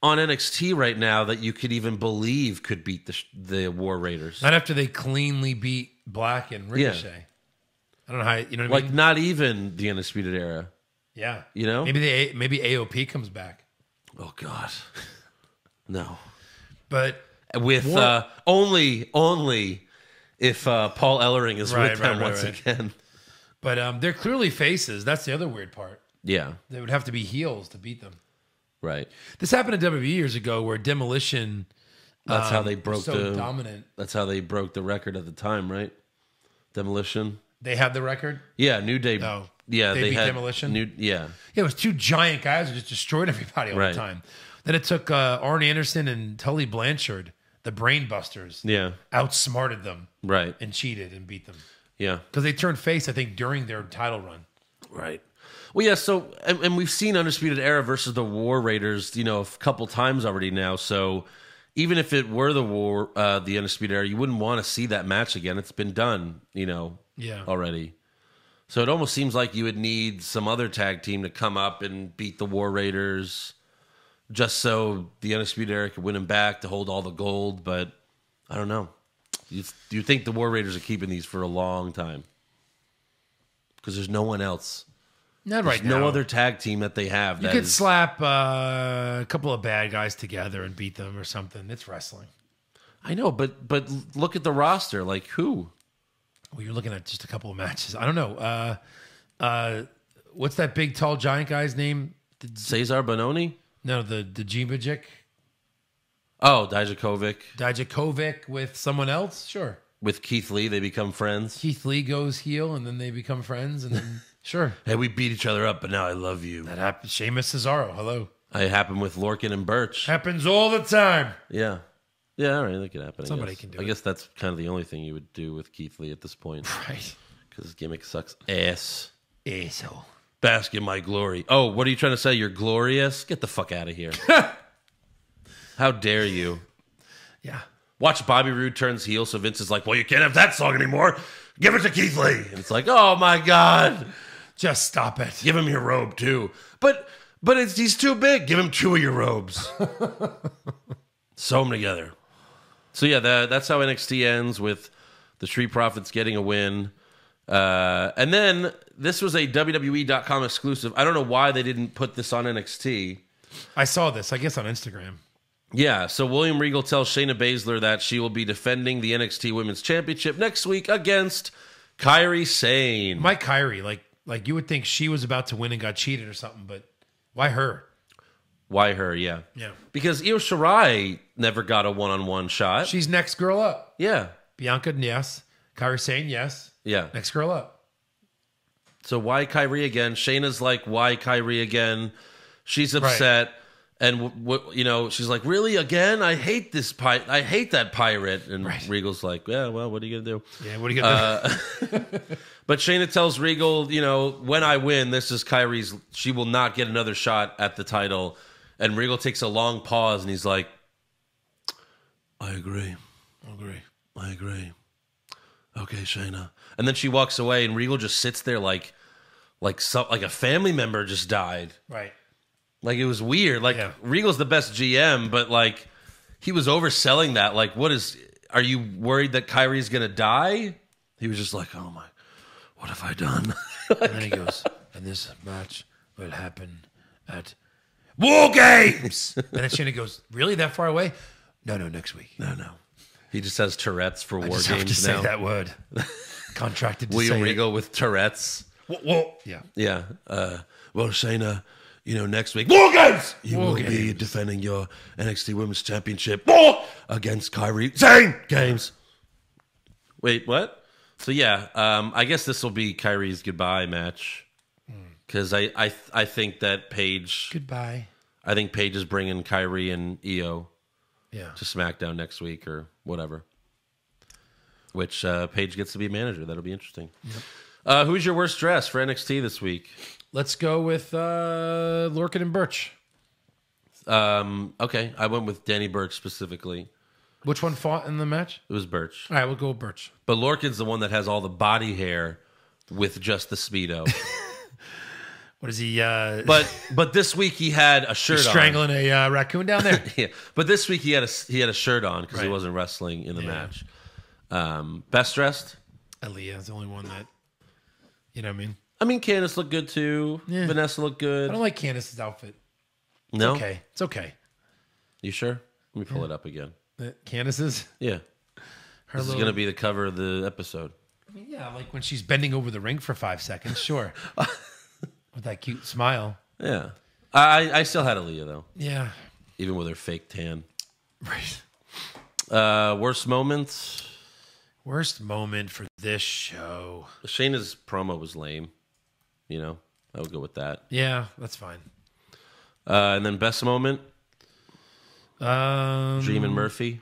Speaker 1: on NXT right now that you could even believe could beat the War Raiders.
Speaker 2: not after they cleanly beat Black and Ricochet.
Speaker 1: Yeah.
Speaker 2: I don't know how, you know what I
Speaker 1: Like,
Speaker 2: mean?
Speaker 1: not even the Undisputed Era.
Speaker 2: Yeah.
Speaker 1: You know?
Speaker 2: Maybe AOP comes back.
Speaker 1: Oh, God. No.
Speaker 2: But
Speaker 1: With only if Paul Ellering is with them once again.
Speaker 2: But they're clearly faces. That's the other weird part.
Speaker 1: Yeah.
Speaker 2: They would have to be heels to beat them.
Speaker 1: Right.
Speaker 2: This happened to WWE years ago where Demolition
Speaker 1: That's how they broke
Speaker 2: dominant.
Speaker 1: That's how they broke the record at the time, right? Demolition.
Speaker 2: They had the record?
Speaker 1: Yeah, New Day.
Speaker 2: No.
Speaker 1: Yeah,
Speaker 2: They beat
Speaker 1: had
Speaker 2: Demolition?
Speaker 1: Yeah.
Speaker 2: Yeah, it was two giant guys who just destroyed everybody all the time. Then it took Arn Anderson and Tully Blanchard, the Brain Busters, outsmarted them, and cheated and beat them.
Speaker 1: Yeah,
Speaker 2: because they turned face, I think, during their title run.
Speaker 1: Right. Well, yeah. So, and we've seen Undisputed Era versus the War Raiders, you know, a couple times already now. So, even if it were the Undisputed Era, you wouldn't want to see that match again. It's been done, you know, already. So it almost seems like you would need some other tag team to come up and beat the War Raiders, just so the Undisputed Era could win them back to hold all the gold. But I don't know. Do you think the War Raiders are keeping these for a long time? Because there's no one else.
Speaker 2: Not right now.
Speaker 1: No other tag team that they have.
Speaker 2: You could slap a couple of bad guys together and beat them or something. It's wrestling.
Speaker 1: I know, but look at the roster. Like, who?
Speaker 2: Well, you're looking at just a couple of matches. I don't know. What's that big, tall, giant guy's name?
Speaker 1: Cesar Bononi?
Speaker 2: No, the Jibajic.
Speaker 1: Oh, Dijakovic.
Speaker 2: Dijakovic with someone else? Sure.
Speaker 1: With Keith Lee, they become friends.
Speaker 2: Keith Lee goes heel, and then they become friends, and then sure.
Speaker 1: Hey, we beat each other up, but now I love you.
Speaker 2: That happened. Sheamus Cesaro. Hello.
Speaker 1: It happened with Lorcan and Birch.
Speaker 2: Happens all the time.
Speaker 1: Yeah. Yeah, all right, that could happen.
Speaker 2: Somebody can do it.
Speaker 1: I guess that's kind of the only thing you would do with Keith Lee at this point.
Speaker 2: Right.
Speaker 1: Because his gimmick sucks ass.
Speaker 2: Asshole.
Speaker 1: Bask in my glory. Oh, what are you trying to say? You're glorious? Get the fuck out of here. How dare you?
Speaker 2: Yeah.
Speaker 1: Watch Bobby Roode turns heel, so Vince is like, well, you can't have that song anymore. Give it to Keith Lee. And it's like, oh, my God.
Speaker 2: Just stop it.
Speaker 1: Give him your robe, too. But he's too big. Give him two of your robes. Sew them together. So, yeah, that's how NXT ends, with the Street Profits getting a win. And then this was a WWE.com exclusive. I don't know why they didn't put this on NXT.
Speaker 2: I saw this, I guess, on Instagram.
Speaker 1: Yeah, so William Regal tells Shayna Baszler that she will be defending the NXT Women's Championship next week against Kairi Sane.
Speaker 2: My Kairi, like you would think she was about to win and got cheated or something, but why her?
Speaker 1: Why her, yeah.
Speaker 2: Yeah.
Speaker 1: Because Io Shirai never got a one-on-one shot.
Speaker 2: She's next girl up.
Speaker 1: Yeah.
Speaker 2: Bianca, yes. Kairi Sane, yes.
Speaker 1: Yeah.
Speaker 2: Next girl up.
Speaker 1: So why Kairi again? Shayna's like, why Kairi again? She's upset. Right. And, you know, she's like, really, again? I hate this I hate that pirate. And Regal's like, yeah, well, what are you going to do?
Speaker 2: Yeah, what are you going to do?
Speaker 1: But Shayna tells Regal, you know, when I win, this is Kairi's. She will not get another shot at the title. And Regal takes a long pause, and he's like, I agree. I agree. Okay, Shayna. And then she walks away, and Regal just sits there like a family member just died.
Speaker 2: Right.
Speaker 1: Like, it was weird. Like, Regal's the best GM, but, like, he was overselling that. Like, are you worried that Kyrie's going to die? He was just like, oh, my, what have I done?
Speaker 2: And then he goes, and this match will happen at War Games. And then Shayna goes, really, that far away? No, next week.
Speaker 1: No. He just has Tourette's for War Games now.
Speaker 2: I just have to say that word. Contracted to
Speaker 1: William
Speaker 2: say
Speaker 1: Regal
Speaker 2: it.
Speaker 1: with Tourette's.
Speaker 2: Well, yeah.
Speaker 1: Yeah. Well, Shayna, you know, next week, War Games! You will be defending your NXT Women's Championship against Kairi Sane Games. Wait, what? So, yeah, I guess this will be Kairi's goodbye match. Because I think that Paige...
Speaker 2: Goodbye.
Speaker 1: I think Paige is bringing Kairi and Io
Speaker 2: to
Speaker 1: SmackDown next week or whatever. Which Paige gets to be manager. That'll be interesting. Yep. Who's your worst dress for NXT this week?
Speaker 2: Let's go with Lorcan and Birch.
Speaker 1: Okay, I went with Danny Burch specifically.
Speaker 2: Which one fought in the match?
Speaker 1: It was Birch.
Speaker 2: All right, we'll go with Birch.
Speaker 1: But Lorcan's the one that has all the body hair with just the Speedo.
Speaker 2: What is he?
Speaker 1: But this week he had a shirt on.
Speaker 2: Strangling a raccoon down there?
Speaker 1: Yeah. But this week he had a shirt on because he wasn't wrestling in the match. Best dressed?
Speaker 2: Aaliyah is the only one that, you know what I mean?
Speaker 1: I mean, Candice looked good too. Yeah. Vanessa looked good.
Speaker 2: I don't like Candice's outfit.
Speaker 1: No?
Speaker 2: It's okay.
Speaker 1: You sure? Let me pull it up again.
Speaker 2: Candice's?
Speaker 1: Yeah. This is going to be the cover of the episode.
Speaker 2: I mean, yeah, like when she's bending over the ring for 5 seconds, sure. With that cute smile.
Speaker 1: Yeah. I still had Aaliyah, though.
Speaker 2: Yeah.
Speaker 1: Even with her fake tan.
Speaker 2: Right.
Speaker 1: Worst moments?
Speaker 2: Worst moment for this show.
Speaker 1: Shayna's promo was lame. You know, I would go with that.
Speaker 2: Yeah, that's fine.
Speaker 1: And then best moment? Dream and Murphy?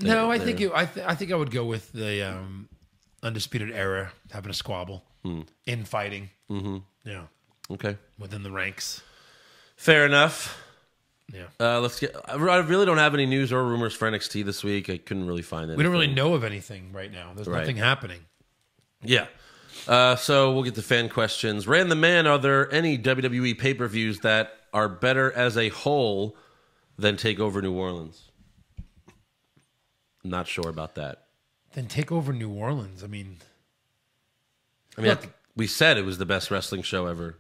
Speaker 2: No, I think I would go with the Undisputed Era having a squabble in fighting. Mm-hmm. Yeah.
Speaker 1: Okay.
Speaker 2: Within the ranks.
Speaker 1: Fair enough.
Speaker 2: Yeah.
Speaker 1: Let's get. I really don't have any news or rumors for NXT this week. I couldn't really find it.
Speaker 2: We don't really know of anything right now. There's nothing happening.
Speaker 1: Yeah. So we'll get to fan questions. Ran the Man, are there any WWE pay-per-views that are better as a whole than TakeOver New Orleans? Not sure about that.
Speaker 2: Then TakeOver New Orleans. I mean,
Speaker 1: look, we said it was the best wrestling show ever.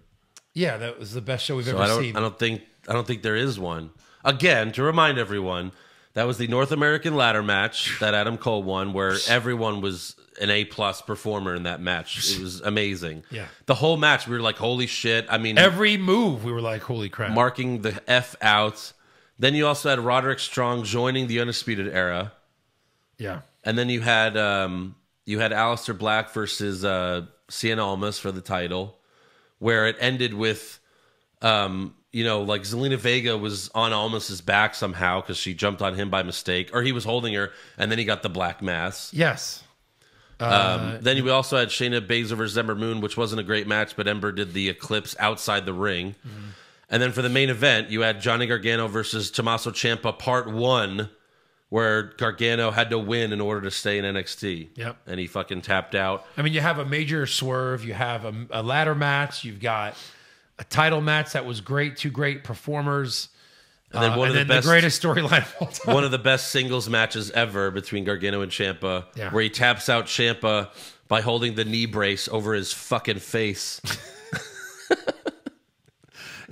Speaker 2: Yeah, that was the best show we've ever seen.
Speaker 1: I don't think there is one. Again, to remind everyone, that was the North American ladder match that Adam Cole won, where everyone was an A+ performer in that match. It was amazing.
Speaker 2: Yeah.
Speaker 1: The whole match, we were like, holy shit. I mean,
Speaker 2: every move, we were like, holy crap.
Speaker 1: Marking the F out. Then you also had Roderick Strong joining the Undisputed Era.
Speaker 2: Yeah.
Speaker 1: And then you had Aleister Black versus Sienna Almas for the title, where it ended with, like Zelina Vega was on Almas's back somehow because she jumped on him by mistake, or he was holding her, and then he got the black mass.
Speaker 2: Yes.
Speaker 1: Then we also had Shayna Baszler versus Ember Moon, which wasn't a great match, but Ember did the Eclipse outside the ring. Mm-hmm. And then for the main event, you had Johnny Gargano versus Tommaso Ciampa Part 1, where Gargano had to win in order to stay in NXT.
Speaker 2: Yep.
Speaker 1: And he fucking tapped out.
Speaker 2: I mean, you have a major swerve. You have a ladder match. You've got a title match that was great. 2 great performers.
Speaker 1: And then
Speaker 2: the greatest storyline of all time.
Speaker 1: One of the best singles matches ever between Gargano and Ciampa, where he taps out Ciampa by holding the knee brace over his fucking face.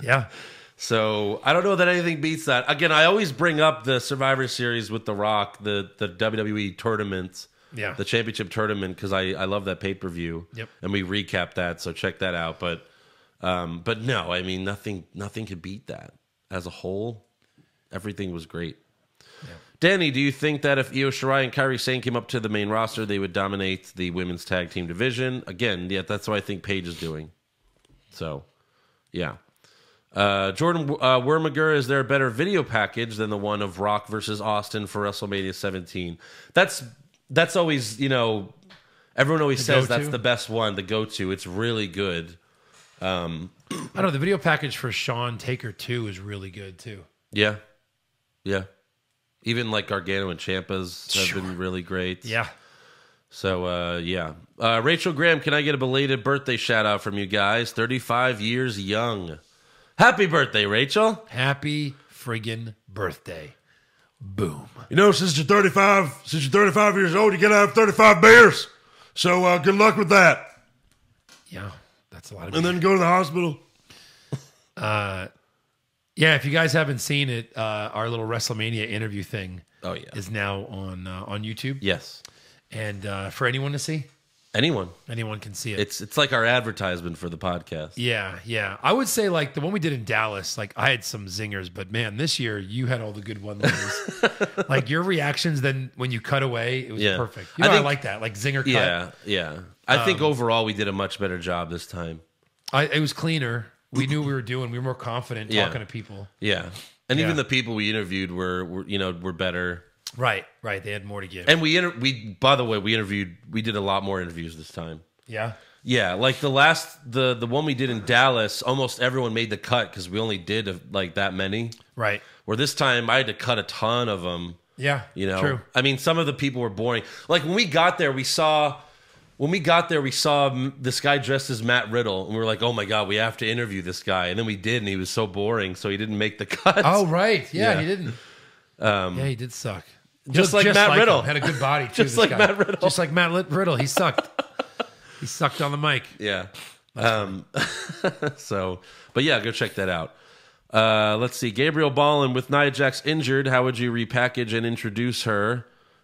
Speaker 2: Yeah.
Speaker 1: So I don't know that anything beats that. Again, I always bring up the Survivor Series with The Rock, the WWE tournament, the championship tournament, because I love that pay-per-view.
Speaker 2: Yep.
Speaker 1: And we recap that, so check that out. But no, I mean nothing could beat that as a whole. Everything was great. Yeah. Danny, do you think that if Io Shirai and Kairi Sane came up to the main roster, they would dominate the women's tag team division? Again, that's what I think Paige is doing. So, yeah. Jordan Wormager, is there a better video package than the one of Rock versus Austin for WrestleMania 17? That's always, everyone always says that's the best one, the go-to. It's really good.
Speaker 2: I don't know, the video package for Shawn Taker 2 is really good, too.
Speaker 1: Yeah. Yeah. Even like Gargano and Ciampa's have been really great.
Speaker 2: Yeah.
Speaker 1: So, yeah. Rachel Graham, can I get a belated birthday shout-out from you guys? 35 years young. Happy birthday, Rachel.
Speaker 2: Happy friggin' birthday. Boom.
Speaker 3: Since you're 35 years old, you gotta have 35 beers. So good luck with that.
Speaker 2: Yeah, that's a lot of
Speaker 3: And then go to the hospital.
Speaker 2: Yeah, if you guys haven't seen it, our little WrestleMania interview thing is now on YouTube.
Speaker 1: Yes.
Speaker 2: And for anyone to see?
Speaker 1: Anyone
Speaker 2: can see it.
Speaker 1: It's like our advertisement for the podcast.
Speaker 2: Yeah. I would say like the one we did in Dallas, like I had some zingers, but man, this year you had all the good one-liners. Like your reactions then when you cut away, it was perfect. I like that, like zinger cut.
Speaker 1: Yeah. I think overall we did a much better job this time.
Speaker 2: It was cleaner. We knew what we were doing. We were more confident talking to people.
Speaker 1: Yeah. And even the people we interviewed were better.
Speaker 2: Right. They had more to give.
Speaker 1: And we did a lot more interviews this time.
Speaker 2: Yeah.
Speaker 1: Yeah, like the one we did in Dallas, almost everyone made the cut because we only did like that many.
Speaker 2: Right.
Speaker 1: Where this time I had to cut a ton of them.
Speaker 2: Yeah,
Speaker 1: you know.
Speaker 2: true.
Speaker 1: I mean, some of the people were boring. Like when we got there, we saw this guy dressed as Matt Riddle, and we were like, "Oh my god, we have to interview this guy." And then we did, and he was so boring, so he didn't make the cut.
Speaker 2: Oh right, yeah. He didn't. Yeah, he did suck.
Speaker 1: Just like Matt Riddle.
Speaker 2: Had a good body too.
Speaker 1: Just like
Speaker 2: guy.
Speaker 1: Matt Riddle.
Speaker 2: Just like Matt Riddle. He sucked. He sucked on the mic.
Speaker 1: Yeah. So, but yeah, go check that out. Let's see. Gabriel Ballin, with Nia Jax injured, how would you repackage and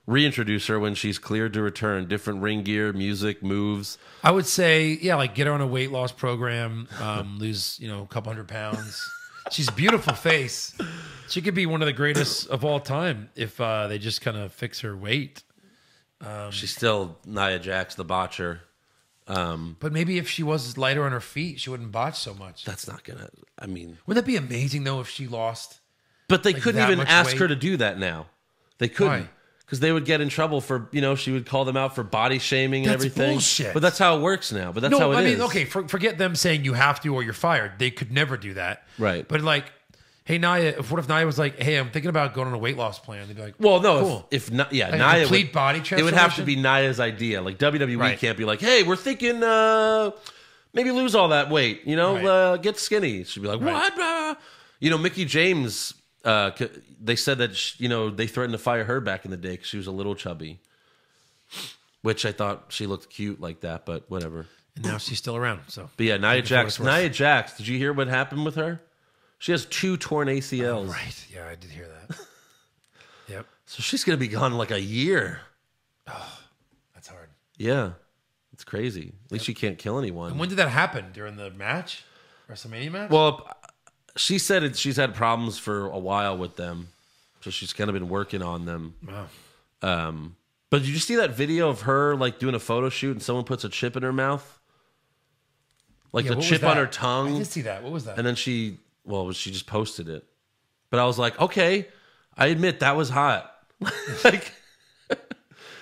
Speaker 1: reintroduce her when she's cleared to return? Different ring gear, music, moves.
Speaker 2: I would say, yeah, like get her on a weight loss program, lose, a couple 100 pounds. She's a beautiful face. She could be one of the greatest of all time if they just kind of fix her weight.
Speaker 1: She's still Nia Jax, the botcher.
Speaker 2: But maybe if she was lighter on her feet, she wouldn't botch so much.
Speaker 1: That's not gonna. I mean,
Speaker 2: wouldn't that be amazing though if she lost?
Speaker 1: But they couldn't even ask
Speaker 2: weight?
Speaker 1: her to do that now. They couldn't because they would get in trouble for she would call them out for body shaming and everything.
Speaker 2: Bullshit.
Speaker 1: But that's how it works now. But that's how it is.
Speaker 2: I mean, okay, forget them saying you have to or you're fired. They could never do that.
Speaker 1: Right.
Speaker 2: But like, hey Nia, what if Nia was like, hey, I'm thinking about going on a weight loss plan? They'd be like,
Speaker 1: well, no,
Speaker 2: cool.
Speaker 1: if Nia,
Speaker 2: like complete body transformation.
Speaker 1: It would have to be Nia's idea. Like WWE can't be like, hey, we're thinking maybe lose all that weight. Get skinny. She'd be like, what? Mickey James. They said that they threatened to fire her back in the day because she was a little chubby, which I thought she looked cute like that, but whatever.
Speaker 2: And now she's still around. So,
Speaker 1: but yeah, Nia Jax. Did you hear what happened with her? She has 2 torn ACLs.
Speaker 2: Oh, right. Yeah, I did hear that. Yep.
Speaker 1: So she's gonna be gone like a year.
Speaker 2: Oh, that's hard.
Speaker 1: Yeah, it's crazy. At least she can't kill anyone.
Speaker 2: And when did that happen? During the match, WrestleMania match?
Speaker 1: Well, she said she's had problems for a while with them, so she's kind of been working on them.
Speaker 2: Wow.
Speaker 1: But did you see that video of her like doing a photo shoot and someone puts a chip in her mouth, like the chip on her tongue?
Speaker 2: I did see that. What was that?
Speaker 1: And then she just posted it. But I was like, okay, I admit that was hot, like.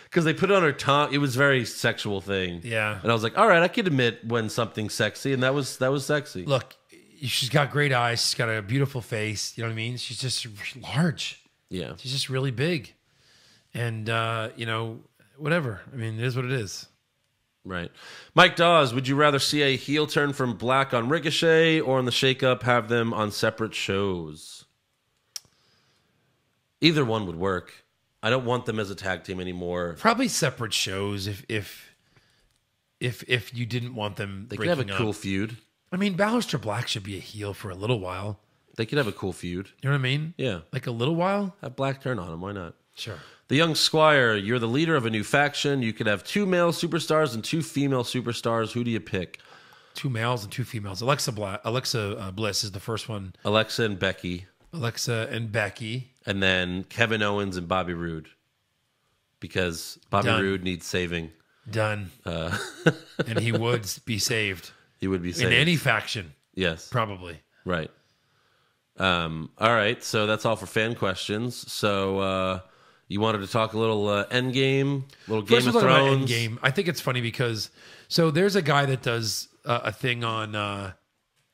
Speaker 1: Because they put it on her tongue. It was a very sexual thing.
Speaker 2: Yeah.
Speaker 1: And I was like, all right, I could admit when something's sexy, and that was sexy.
Speaker 2: Look, she's got great eyes. She's got a beautiful face. You know what I mean? She's just large.
Speaker 1: Yeah.
Speaker 2: She's just really big. And, whatever. I mean, it is what it is.
Speaker 1: Right. Mike Dawes, would you rather see a heel turn from Black on Ricochet or on the shakeup have them on separate shows? Either one would work. I don't want them as a tag team anymore.
Speaker 2: Probably separate shows if you didn't want them.
Speaker 1: They could have a cool feud.
Speaker 2: I mean, Ballister Black should be a heel for a little while.
Speaker 1: They could have a cool feud.
Speaker 2: You know what I mean?
Speaker 1: Yeah.
Speaker 2: Like a little while?
Speaker 1: Have Black turn on him. Why not?
Speaker 2: Sure.
Speaker 1: The Young Squire, you're the leader of a new faction. You could have 2 male superstars and 2 female superstars. Who do you pick?
Speaker 2: 2 males and 2 females. Alexa Bliss is the first one.
Speaker 1: Alexa and Becky.
Speaker 2: And
Speaker 1: then Kevin Owens and Bobby Roode. Because Bobby Roode needs saving.
Speaker 2: Done. And he would be saved.
Speaker 1: He would be saved.
Speaker 2: In any faction.
Speaker 1: Yes.
Speaker 2: Probably.
Speaker 1: Right. All right. So that's all for fan questions. So you wanted to talk a little Endgame, little Game of Thrones.
Speaker 2: Endgame. I think it's funny because there's a guy that does a thing on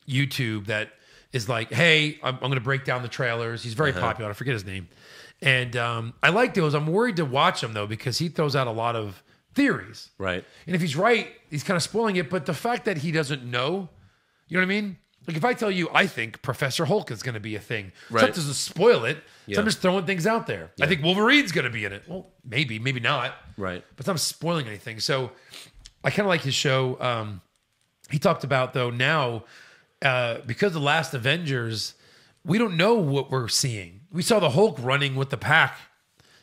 Speaker 2: YouTube that is like, hey, I'm going to break down the trailers. He's very popular. I forget his name. And I like those. I'm worried to watch him, though, because he throws out a lot of theories.
Speaker 1: Right.
Speaker 2: And if he's right, he's kind of spoiling it. But the fact that he doesn't know, you know what I mean? Like if I tell you, I think Professor Hulk is going to be a thing. Right. So that doesn't spoil it. Yeah. So I'm just throwing things out there. Yeah. I think Wolverine's going to be in it. Well, maybe not.
Speaker 1: Right.
Speaker 2: But it's not spoiling anything. So I kind of like his show. He talked about, though, now, because the last Avengers, we don't know what we're seeing. We saw the Hulk running with the pack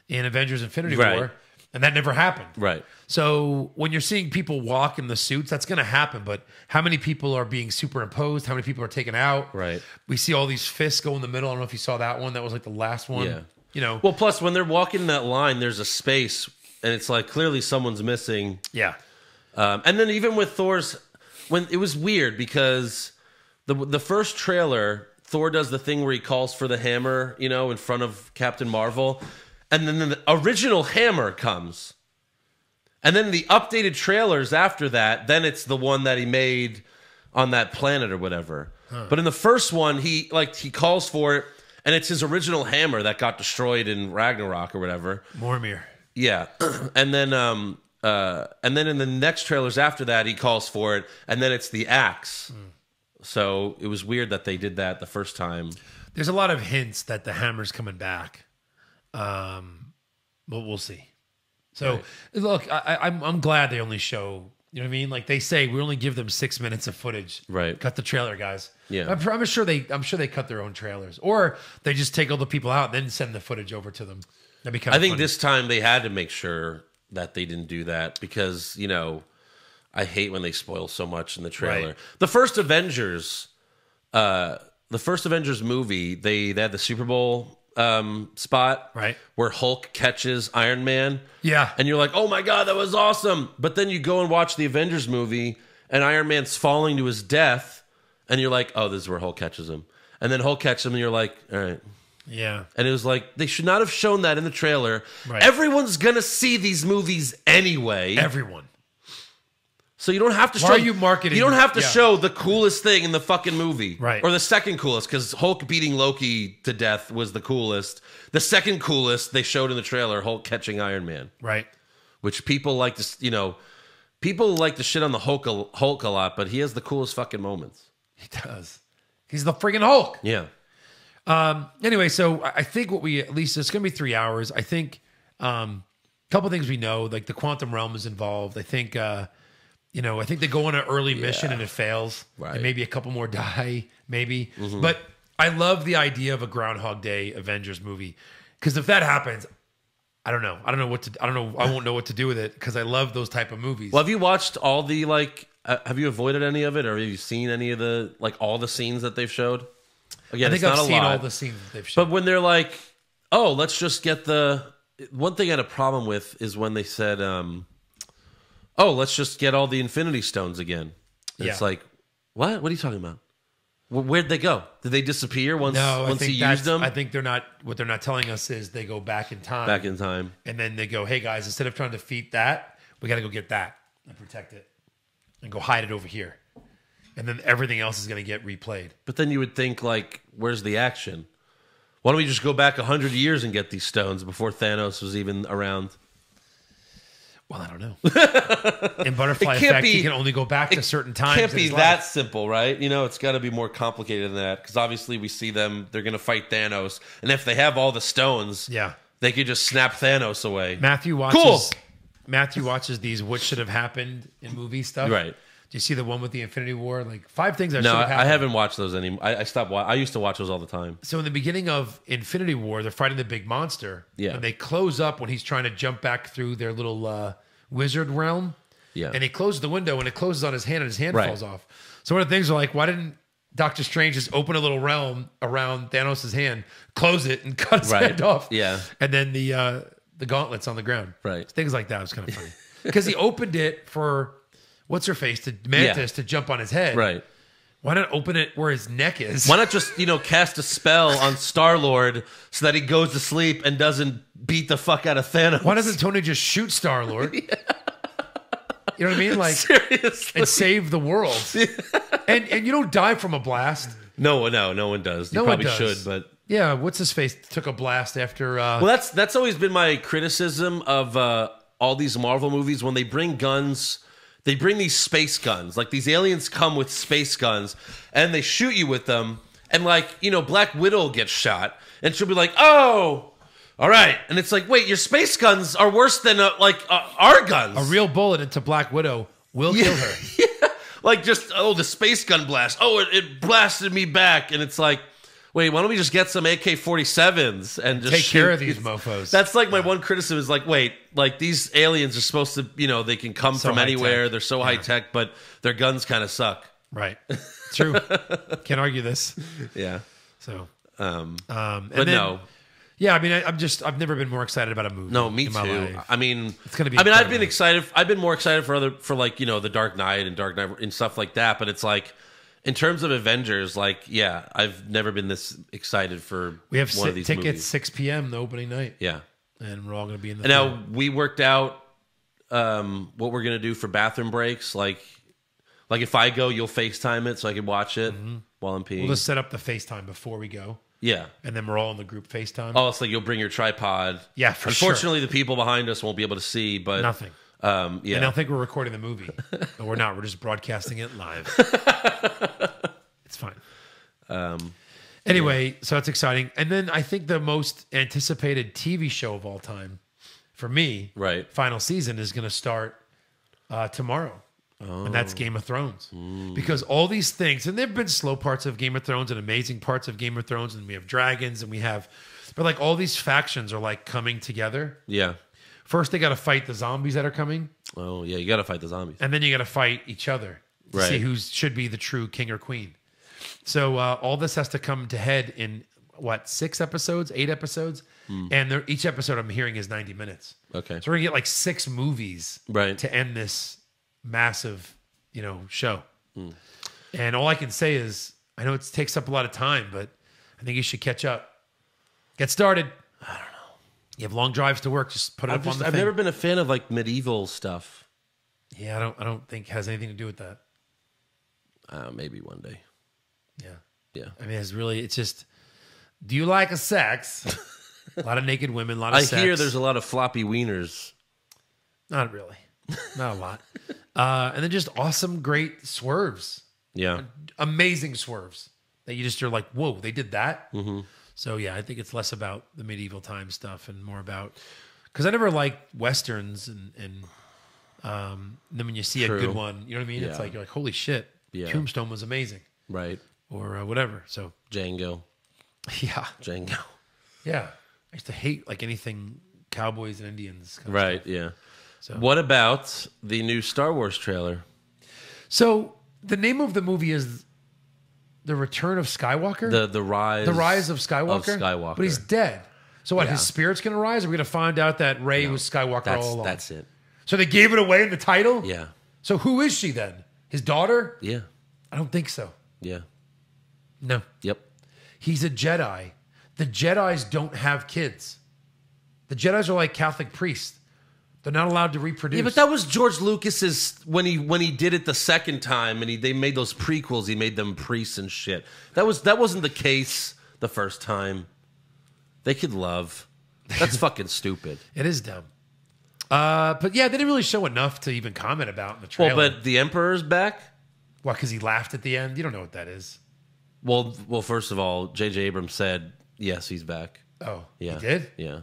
Speaker 2: in Avengers Infinity War, and that never happened.
Speaker 1: Right.
Speaker 2: So when you're seeing people walk in the suits, that's going to happen. But how many people are being superimposed? How many people are taken out?
Speaker 1: Right.
Speaker 2: We see all these fists go in the middle. I don't know if you saw that one. That was like the last one. Yeah.
Speaker 1: Well, plus when they're walking in that line, there's a space, and it's like clearly someone's missing.
Speaker 2: Yeah.
Speaker 1: And then even with Thor's, when it was weird because the first trailer, Thor does the thing where he calls for the hammer, in front of Captain Marvel. And then the original hammer comes. And then the updated trailers after that, then it's the one that he made on that planet or whatever. But in the first one, he calls for it, and it's his original hammer that got destroyed in Ragnarok or whatever.
Speaker 2: Mormir.
Speaker 1: Yeah. And then in the next trailers after that, he calls for it, and then it's the axe. So it was weird that they did that the first time.
Speaker 2: There's a lot of hints that the hammer's coming back. But we'll see. So look, I'm glad they only show, you know what I mean? Like they say, we only give them 6 minutes of footage.
Speaker 1: Right.
Speaker 2: Cut the trailer, guys.
Speaker 1: Yeah.
Speaker 2: I'm sure they cut their own trailers, or they just take all the people out and then send the footage over to them. That'd be kind of
Speaker 1: I think
Speaker 2: funny.
Speaker 1: this time they had to make sure that they didn't do that because, you know, I hate when they spoil so much in the trailer.
Speaker 2: Right.
Speaker 1: The first Avengers movie, they had the Super Bowl spot,
Speaker 2: right,
Speaker 1: where Hulk catches Iron Man.
Speaker 2: Yeah.
Speaker 1: And you're like, oh my God, that was awesome. But then you go and watch the Avengers movie and Iron Man's falling to his death. And you're like, oh, this is where Hulk catches him. And then Hulk catches him and you're like, all right.
Speaker 2: Yeah.
Speaker 1: And it was like, they should not have shown that in the trailer.
Speaker 2: Right.
Speaker 1: Everyone's going to see these movies anyway.
Speaker 2: Everyone.
Speaker 1: So you don't have to show.
Speaker 2: Why are you marketing?
Speaker 1: You don't have to show the coolest thing in the fucking movie.
Speaker 2: Right.
Speaker 1: Or the second coolest, because Hulk beating Loki to death was the coolest. The second coolest they showed in the trailer, Hulk catching Iron Man.
Speaker 2: Right.
Speaker 1: Which people like to, you know, people like to shit on the Hulk a lot, but he has the coolest fucking moments.
Speaker 2: He does. He's the friggin' Hulk.
Speaker 1: Yeah.
Speaker 2: Anyway, so I think at least it's going to be 3 hours. I think a couple things we know, like the quantum realm is involved. I think, I think they go on an early mission and it fails.
Speaker 1: Right.
Speaker 2: And maybe a couple more die, maybe. But I love the idea of a Groundhog Day Avengers movie. Because if that happens, I don't know. I won't know what to do with it because I love those type of movies.
Speaker 1: Well, have you watched all the, have you avoided any of it, or have you seen any of the, all the scenes that they've showed? Again,
Speaker 2: I think
Speaker 1: it's
Speaker 2: I've
Speaker 1: not a
Speaker 2: seen
Speaker 1: lot,
Speaker 2: all the scenes that they've shown.
Speaker 1: but when they're like, oh, let's just get the... One thing I had a problem with is when they said, oh, let's just get all the Infinity Stones again. It's like, what? What are you talking about? Where'd they go? Did they disappear once he used them?
Speaker 2: I think what they're not telling us is they go back in time.
Speaker 1: Back in time.
Speaker 2: And then they go, hey guys, instead of trying to defeat that, we got to go get that and protect it and go hide it over here. And then everything else is going to get replayed.
Speaker 1: But then you would think, where's the action? Why don't we just go back 100 years and get these stones before Thanos was even around?
Speaker 2: Well, I don't know. In Butterfly Effect, you can only go back to certain times.
Speaker 1: It can't be that simple, right? You know, it's got to be more complicated than that. Because obviously we see them, they're going to fight Thanos. And if they have all the stones, they could just snap Thanos away.
Speaker 2: Matthew watches these what should have happened in movie stuff.
Speaker 1: Right.
Speaker 2: Do you see the one with the Infinity War? 5 things that should have happened.
Speaker 1: I haven't watched those anymore. I stopped. I used to watch those all the time.
Speaker 2: So in the beginning of Infinity War, they're fighting the big monster.
Speaker 1: Yeah.
Speaker 2: And they close up when he's trying to jump back through their little wizard realm.
Speaker 1: Yeah.
Speaker 2: And he closes the window and it closes on his hand and his hand falls off. So one of the things are why didn't Doctor Strange just open a little realm around Thanos' hand, close it, and cut his hand off?
Speaker 1: Yeah.
Speaker 2: And then the gauntlets on the ground.
Speaker 1: Right.
Speaker 2: Things like that was kind of funny. Because he opened it for what's her face to Mantis to jump on his head.
Speaker 1: Right.
Speaker 2: Why not open it where his neck is?
Speaker 1: Why not just, cast a spell on Star-Lord so that he goes to sleep and doesn't beat the fuck out of Thanos?
Speaker 2: Why doesn't Tony just shoot Star-Lord? You know what I mean?
Speaker 1: Seriously.
Speaker 2: And save the world. And you don't die from a blast.
Speaker 1: No one does. You probably should, but...
Speaker 2: Yeah, what's his face took a blast after...
Speaker 1: Well, that's always been my criticism of all these Marvel movies. When they bring guns... They bring these space guns. These aliens come with space guns, and they shoot you with them. And, Black Widow gets shot, and she'll be like, oh, all right. And it's like, wait, your space guns are worse than, our guns.
Speaker 2: A real bullet into Black Widow will kill her.
Speaker 1: Yeah. The space gun blast. Oh, it blasted me back. And it's like, wait, why don't we just get some AK-47s and just
Speaker 2: take care of these mofos?
Speaker 1: That's my one criticism is wait, these aliens are supposed to, they can come from anywhere. They're so high tech, but their guns kind of suck.
Speaker 2: Right. True. Can't argue this.
Speaker 1: Yeah.
Speaker 2: So,
Speaker 1: but
Speaker 2: then,
Speaker 1: no.
Speaker 2: Yeah, I mean, I've never been more excited about a movie.
Speaker 1: No, me
Speaker 2: in
Speaker 1: too.
Speaker 2: My life.
Speaker 1: I mean,
Speaker 2: it's gonna be.
Speaker 1: I've been excited. I've been more excited for the Dark Knight and stuff like that. But it's in terms of Avengers, I've never been this excited for
Speaker 2: we have
Speaker 1: one of these
Speaker 2: tickets
Speaker 1: movies.
Speaker 2: 6 p.m. the opening night.
Speaker 1: Yeah,
Speaker 2: and we're all going to be in the.
Speaker 1: And now we worked out what we're gonna do for bathroom breaks? Like if I go, you'll FaceTime it so I can watch it while I'm peeing.
Speaker 2: We'll just set up the FaceTime before we go.
Speaker 1: Yeah.
Speaker 2: And then we're all in the group FaceTime.
Speaker 1: Oh, it's like you'll bring your tripod.
Speaker 2: Yeah, for sure.
Speaker 1: Unfortunately, the people behind us won't be able to see, but
Speaker 2: Nothing.
Speaker 1: Yeah.
Speaker 2: And they'll think we're recording the movie. But we're not. We're just broadcasting it live. It's fine. Anyway, so it's exciting. And then I think the most anticipated TV show of all time for me,
Speaker 1: Right.
Speaker 2: final season, is going to start tomorrow. And that's Game of Thrones. Because all these things, and there have been slow parts of Game of Thrones and amazing parts of Game of Thrones, and we have dragons, and we have, but like all these factions are like coming together.
Speaker 1: Yeah.
Speaker 2: First, they got to fight the zombies that are coming,
Speaker 1: Oh, yeah. You got to fight the zombies.
Speaker 2: and then you got to fight each other to
Speaker 1: Right.
Speaker 2: see who should be the true king or queen. So all this has to come to head in what, 6 episodes, 8 episodes, and each episode I'm hearing is 90 minutes.
Speaker 1: Okay.
Speaker 2: So we're gonna get like 6 movies
Speaker 1: Right.
Speaker 2: to end this massive, show. And all I can say is, I know it takes up a lot of time, but I think you should catch up. Get started. I don't know. You have long drives to work. Just put it up on the
Speaker 1: I've
Speaker 2: thing.
Speaker 1: never been a fan of like medieval stuff.
Speaker 2: Yeah, I don't think it has anything to do with that.
Speaker 1: Maybe one day.
Speaker 2: Yeah.
Speaker 1: Yeah.
Speaker 2: I mean, it's just, do you like a sex? A lot of naked women, a lot of
Speaker 1: I
Speaker 2: sex.
Speaker 1: hear there's a lot of floppy wieners.
Speaker 2: Not really. Not a lot. And then just awesome, great swerves.
Speaker 1: Yeah.
Speaker 2: Amazing swerves that you just are like, whoa, they did that? Mm-hmm. So, yeah, I think it's less about the medieval time stuff and more about, because I never liked Westerns and then when you see a good one, you know what I mean? It's
Speaker 1: Yeah.
Speaker 2: like, you're like, holy shit,
Speaker 1: Yeah.
Speaker 2: Tombstone was amazing.
Speaker 1: Right.
Speaker 2: Or whatever. So,
Speaker 1: Django.
Speaker 2: yeah.
Speaker 1: Django.
Speaker 2: Yeah. I used to hate like anything cowboys and Indians. kind of
Speaker 1: Right.
Speaker 2: stuff.
Speaker 1: Yeah.
Speaker 2: So.
Speaker 1: What about the new Star Wars trailer?
Speaker 2: So the name of the movie is The Return of Skywalker?
Speaker 1: The rise.
Speaker 2: The Rise of Skywalker?
Speaker 1: Of Skywalker.
Speaker 2: But he's dead. So what,
Speaker 1: Yeah.
Speaker 2: his spirit's going to rise? Or are we going to find out that Rey was Skywalker all along?
Speaker 1: That's it.
Speaker 2: So they gave it away in the title?
Speaker 1: Yeah.
Speaker 2: So who is she then? His daughter?
Speaker 1: Yeah.
Speaker 2: I don't think so.
Speaker 1: Yeah.
Speaker 2: No.
Speaker 1: Yep.
Speaker 2: He's a Jedi. The Jedis don't have kids. The Jedis are like Catholic priests. They're not allowed to reproduce.
Speaker 1: Yeah, but that was George Lucas's when he did it the second time, and they made those prequels. He made them priests and shit. That wasn't the case the first time. They could love. That's fucking stupid.
Speaker 2: It is dumb. But yeah, they didn't really show enough to even comment about in the trailer.
Speaker 1: Well, but the Emperor's back.
Speaker 2: What, because he laughed at the end? You don't know what that is.
Speaker 1: Well. First of all, J.J. Abrams said yes, he's back.
Speaker 2: Oh,
Speaker 1: Yeah,
Speaker 2: he did?
Speaker 1: Yeah,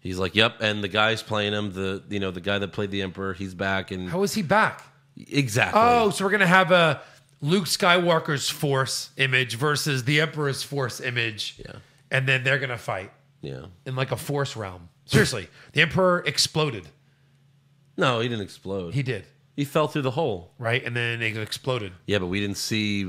Speaker 1: he's like, yep. And the guy's playing him. The guy that played the Emperor, he's back. And
Speaker 2: How is he back?
Speaker 1: exactly.
Speaker 2: Oh, so we're going to have a Luke Skywalker's Force image versus the Emperor's Force image.
Speaker 1: Yeah.
Speaker 2: And then they're going to fight
Speaker 1: Yeah.
Speaker 2: in like a Force realm. Seriously, the Emperor exploded.
Speaker 1: No, he didn't explode.
Speaker 2: He did,
Speaker 1: He fell through the hole.
Speaker 2: right? And then it exploded.
Speaker 1: Yeah, but we didn't see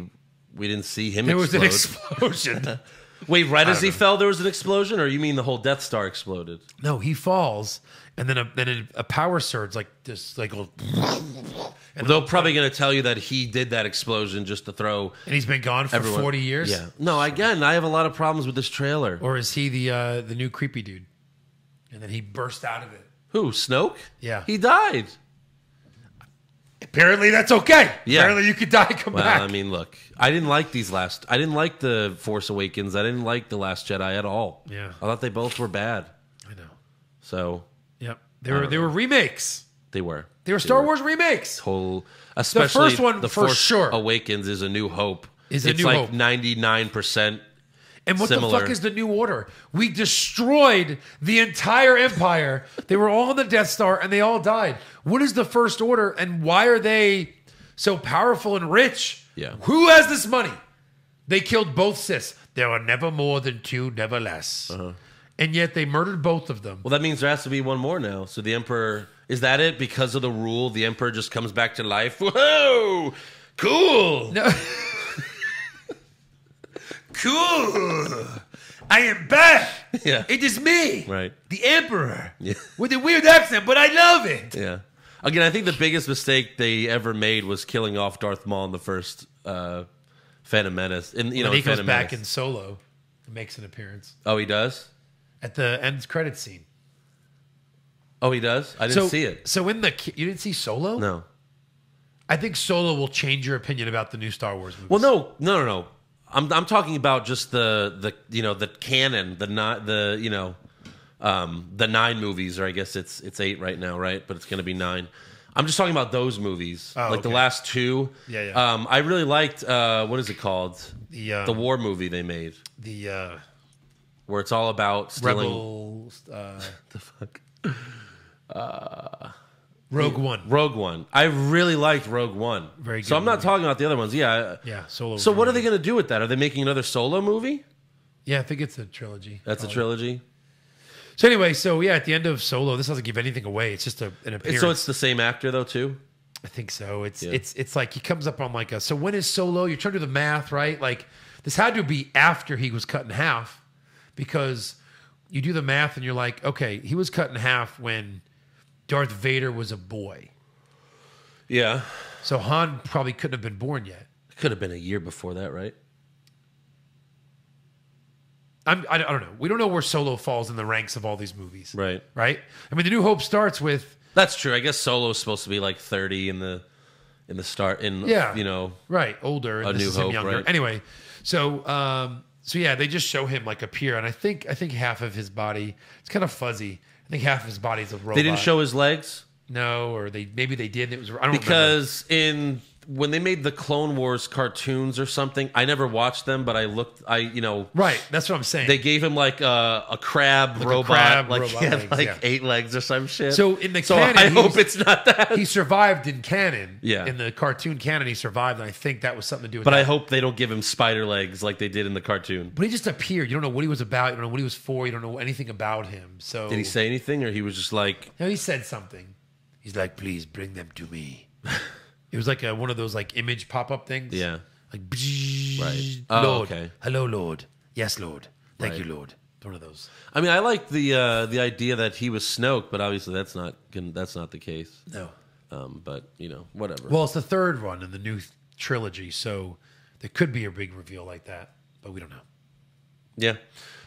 Speaker 1: him.
Speaker 2: There was an
Speaker 1: explode.
Speaker 2: explosion.
Speaker 1: Wait, right as he fell, there was an explosion, or you mean the whole Death Star exploded?
Speaker 2: No, he falls, and then a power surge like this, like, and
Speaker 1: They're probably going to tell you that he did that explosion just to throw
Speaker 2: he's been gone for
Speaker 1: everyone.
Speaker 2: 40 years.
Speaker 1: Yeah. No, again, I have a lot of problems with this trailer.
Speaker 2: Or is he the new creepy dude? And then he burst out of it.
Speaker 1: Who? Snoke?
Speaker 2: Yeah.
Speaker 1: He died.
Speaker 2: Apparently that's okay.
Speaker 1: Yeah.
Speaker 2: Apparently you could die and come
Speaker 1: Well,
Speaker 2: back.
Speaker 1: I mean, look, I didn't like I didn't like the Force Awakens. I didn't like the Last Jedi at all.
Speaker 2: Yeah.
Speaker 1: I thought they both were bad.
Speaker 2: I know.
Speaker 1: So
Speaker 2: Yep. They were remakes.
Speaker 1: they were.
Speaker 2: They were Star Wars remakes.
Speaker 1: Especially
Speaker 2: first one,
Speaker 1: the
Speaker 2: for
Speaker 1: Force
Speaker 2: sure.
Speaker 1: Awakens is a New Hope.
Speaker 2: Is a
Speaker 1: it's
Speaker 2: New
Speaker 1: like
Speaker 2: Hope.
Speaker 1: 99%.
Speaker 2: And what
Speaker 1: similar.
Speaker 2: the fuck is the New Order? We destroyed the entire empire. They were all on the Death Star and they all died. What is the First Order and why are they so powerful and rich?
Speaker 1: Yeah.
Speaker 2: Who has this money? They killed both Siths. There are never more than 2, never less. And yet they murdered both of them.
Speaker 1: Well, that means there has to be one more now. So the Emperor, is that it? Because of the rule, the Emperor just comes back to life? Whoa! Cool!
Speaker 2: No. Cool. I am back.
Speaker 1: Yeah.
Speaker 2: It is me.
Speaker 1: Right.
Speaker 2: The Emperor.
Speaker 1: Yeah.
Speaker 2: With a weird accent, but I love it.
Speaker 1: Yeah. Again, I think the biggest mistake they ever made was killing off Darth Maul in the first Phantom Menace.
Speaker 2: And he comes
Speaker 1: Phantom
Speaker 2: back
Speaker 1: Menace.
Speaker 2: in Solo and makes an appearance
Speaker 1: Oh, he does?
Speaker 2: at the end credit scene.
Speaker 1: Oh, he does? I didn't see it.
Speaker 2: So you didn't see Solo?
Speaker 1: No.
Speaker 2: I think Solo will change your opinion about the new Star Wars movies.
Speaker 1: Well, no. I'm talking about just the canon, the 9 movies, or I guess it's 8 right now, right? But it's going to be 9. I'm just talking about those movies, the last 2.
Speaker 2: Yeah.
Speaker 1: I really liked what is it called?
Speaker 2: The
Speaker 1: war movie they made. Where it's all about stealing.
Speaker 2: Rebels.
Speaker 1: The fuck.
Speaker 2: Rogue One.
Speaker 1: Rogue One. I really liked Rogue One.
Speaker 2: Very good.
Speaker 1: So I'm not talking about the other ones. Yeah.
Speaker 2: Solo.
Speaker 1: So what are they going to do with that? Are they making another Solo movie?
Speaker 2: Yeah, I think it's a trilogy.
Speaker 1: That's a trilogy.
Speaker 2: So anyway, at the end of Solo, this doesn't give anything away. It's just an appearance.
Speaker 1: So it's the same actor though too.
Speaker 2: I think so. It's like he comes up on like a. So when is Solo? You're trying to do the math, right? Like this had to be after he was cut in half, because you do the math and you're like, okay, he was cut in half when Darth Vader was a boy.
Speaker 1: Yeah.
Speaker 2: So Han probably couldn't have been born yet.
Speaker 1: Could have been a year before that, right?
Speaker 2: I don't know. We don't know where Solo falls in the ranks of all these movies.
Speaker 1: Right.
Speaker 2: Right? I mean, The New Hope starts with...
Speaker 1: That's true. I guess Solo's supposed to be like 30 in the start.
Speaker 2: Right. Older.
Speaker 1: A New Hope,
Speaker 2: younger.
Speaker 1: right?
Speaker 2: Anyway, so they just show him like appear, and I think half of his body, it's kind of fuzzy. I think half of his body's a robot.
Speaker 1: They didn't show his legs?
Speaker 2: No, or maybe they did. I don't
Speaker 1: because remember. When they made the Clone Wars cartoons or something, I never watched them, but
Speaker 2: right. That's what I'm saying.
Speaker 1: They gave him like a crab robot, he had
Speaker 2: legs,
Speaker 1: 8 legs or some shit.
Speaker 2: So in the canon,
Speaker 1: I hope it's not that.
Speaker 2: He survived in canon.
Speaker 1: Yeah.
Speaker 2: In the cartoon canon, he survived, and I think that was something to do with.
Speaker 1: But
Speaker 2: that.
Speaker 1: I hope they don't give him spider legs like they did in the cartoon.
Speaker 2: But he just appeared. You don't know what he was about. You don't know what he was for. You don't know anything about him. So
Speaker 1: did he say anything, or he was just like?
Speaker 2: No, he said something. He's like, "Please bring them to me." It was like one of those like image pop-up things.
Speaker 1: Yeah.
Speaker 2: Like,
Speaker 1: right.
Speaker 2: Lord.
Speaker 1: Okay.
Speaker 2: Hello, Lord. Yes, Lord. Thank
Speaker 1: Right.
Speaker 2: you, Lord. One of those.
Speaker 1: I mean, I like the idea that he was Snoke, but obviously that's not the case.
Speaker 2: No.
Speaker 1: But whatever.
Speaker 2: Well, it's the third one in the new trilogy, so there could be a big reveal like that, but we don't know.
Speaker 1: Yeah.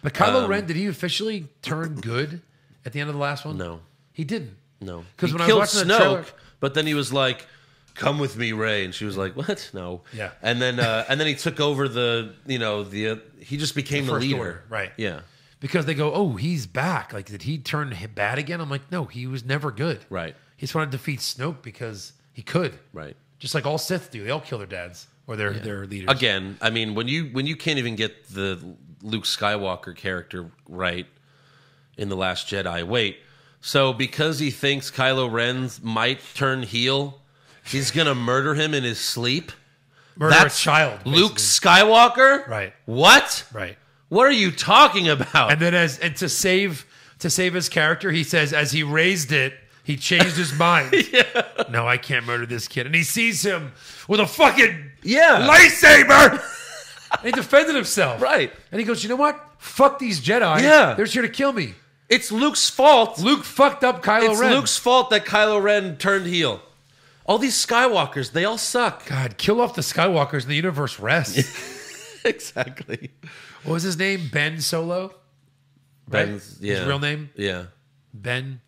Speaker 2: But Kylo Ren, did he officially turn good at the end of the last one?
Speaker 1: No.
Speaker 2: He didn't.
Speaker 1: No.
Speaker 2: Because
Speaker 1: He
Speaker 2: when I
Speaker 1: killed
Speaker 2: was watching the
Speaker 1: Snoke,
Speaker 2: trailer,
Speaker 1: but then he was like, "Come with me, Rey," and she was like, "What? No."
Speaker 2: Yeah.
Speaker 1: And then he took over he just became the
Speaker 2: First
Speaker 1: leader.
Speaker 2: Order, right.
Speaker 1: Yeah.
Speaker 2: because they go, "Oh, he's back." Like, did he turn bad again? I'm like, no, he was never good.
Speaker 1: Right.
Speaker 2: He just wanted to defeat Snoke because he could.
Speaker 1: Right.
Speaker 2: Just like all Sith do. They all kill their dads or their leaders.
Speaker 1: Again, I mean, when you can't even get the Luke Skywalker character right in The Last Jedi, wait, so because he thinks Kylo Ren might turn heel, he's gonna murder him in his sleep?
Speaker 2: Murder a child. Basically.
Speaker 1: Luke Skywalker?
Speaker 2: Right.
Speaker 1: What?
Speaker 2: Right.
Speaker 1: What are you talking about?
Speaker 2: And then to save his character, he says as he raised it, he changed his mind.
Speaker 1: Yeah.
Speaker 2: No, I can't murder this kid. And he sees him with a fucking
Speaker 1: lightsaber.
Speaker 2: And he defended himself.
Speaker 1: Right.
Speaker 2: And he goes, you know what? Fuck these Jedi.
Speaker 1: Yeah.
Speaker 2: They're just here to kill me.
Speaker 1: It's Luke's fault.
Speaker 2: Luke fucked up Kylo Ren.
Speaker 1: It's Luke's fault that Kylo Ren turned heel. All these Skywalkers, they all suck.
Speaker 2: God, kill off the Skywalkers and the universe rests.
Speaker 1: Exactly.
Speaker 2: What was his name? Ben Solo?
Speaker 1: Ben's, yeah.
Speaker 2: His real name?
Speaker 1: Yeah.
Speaker 2: Ben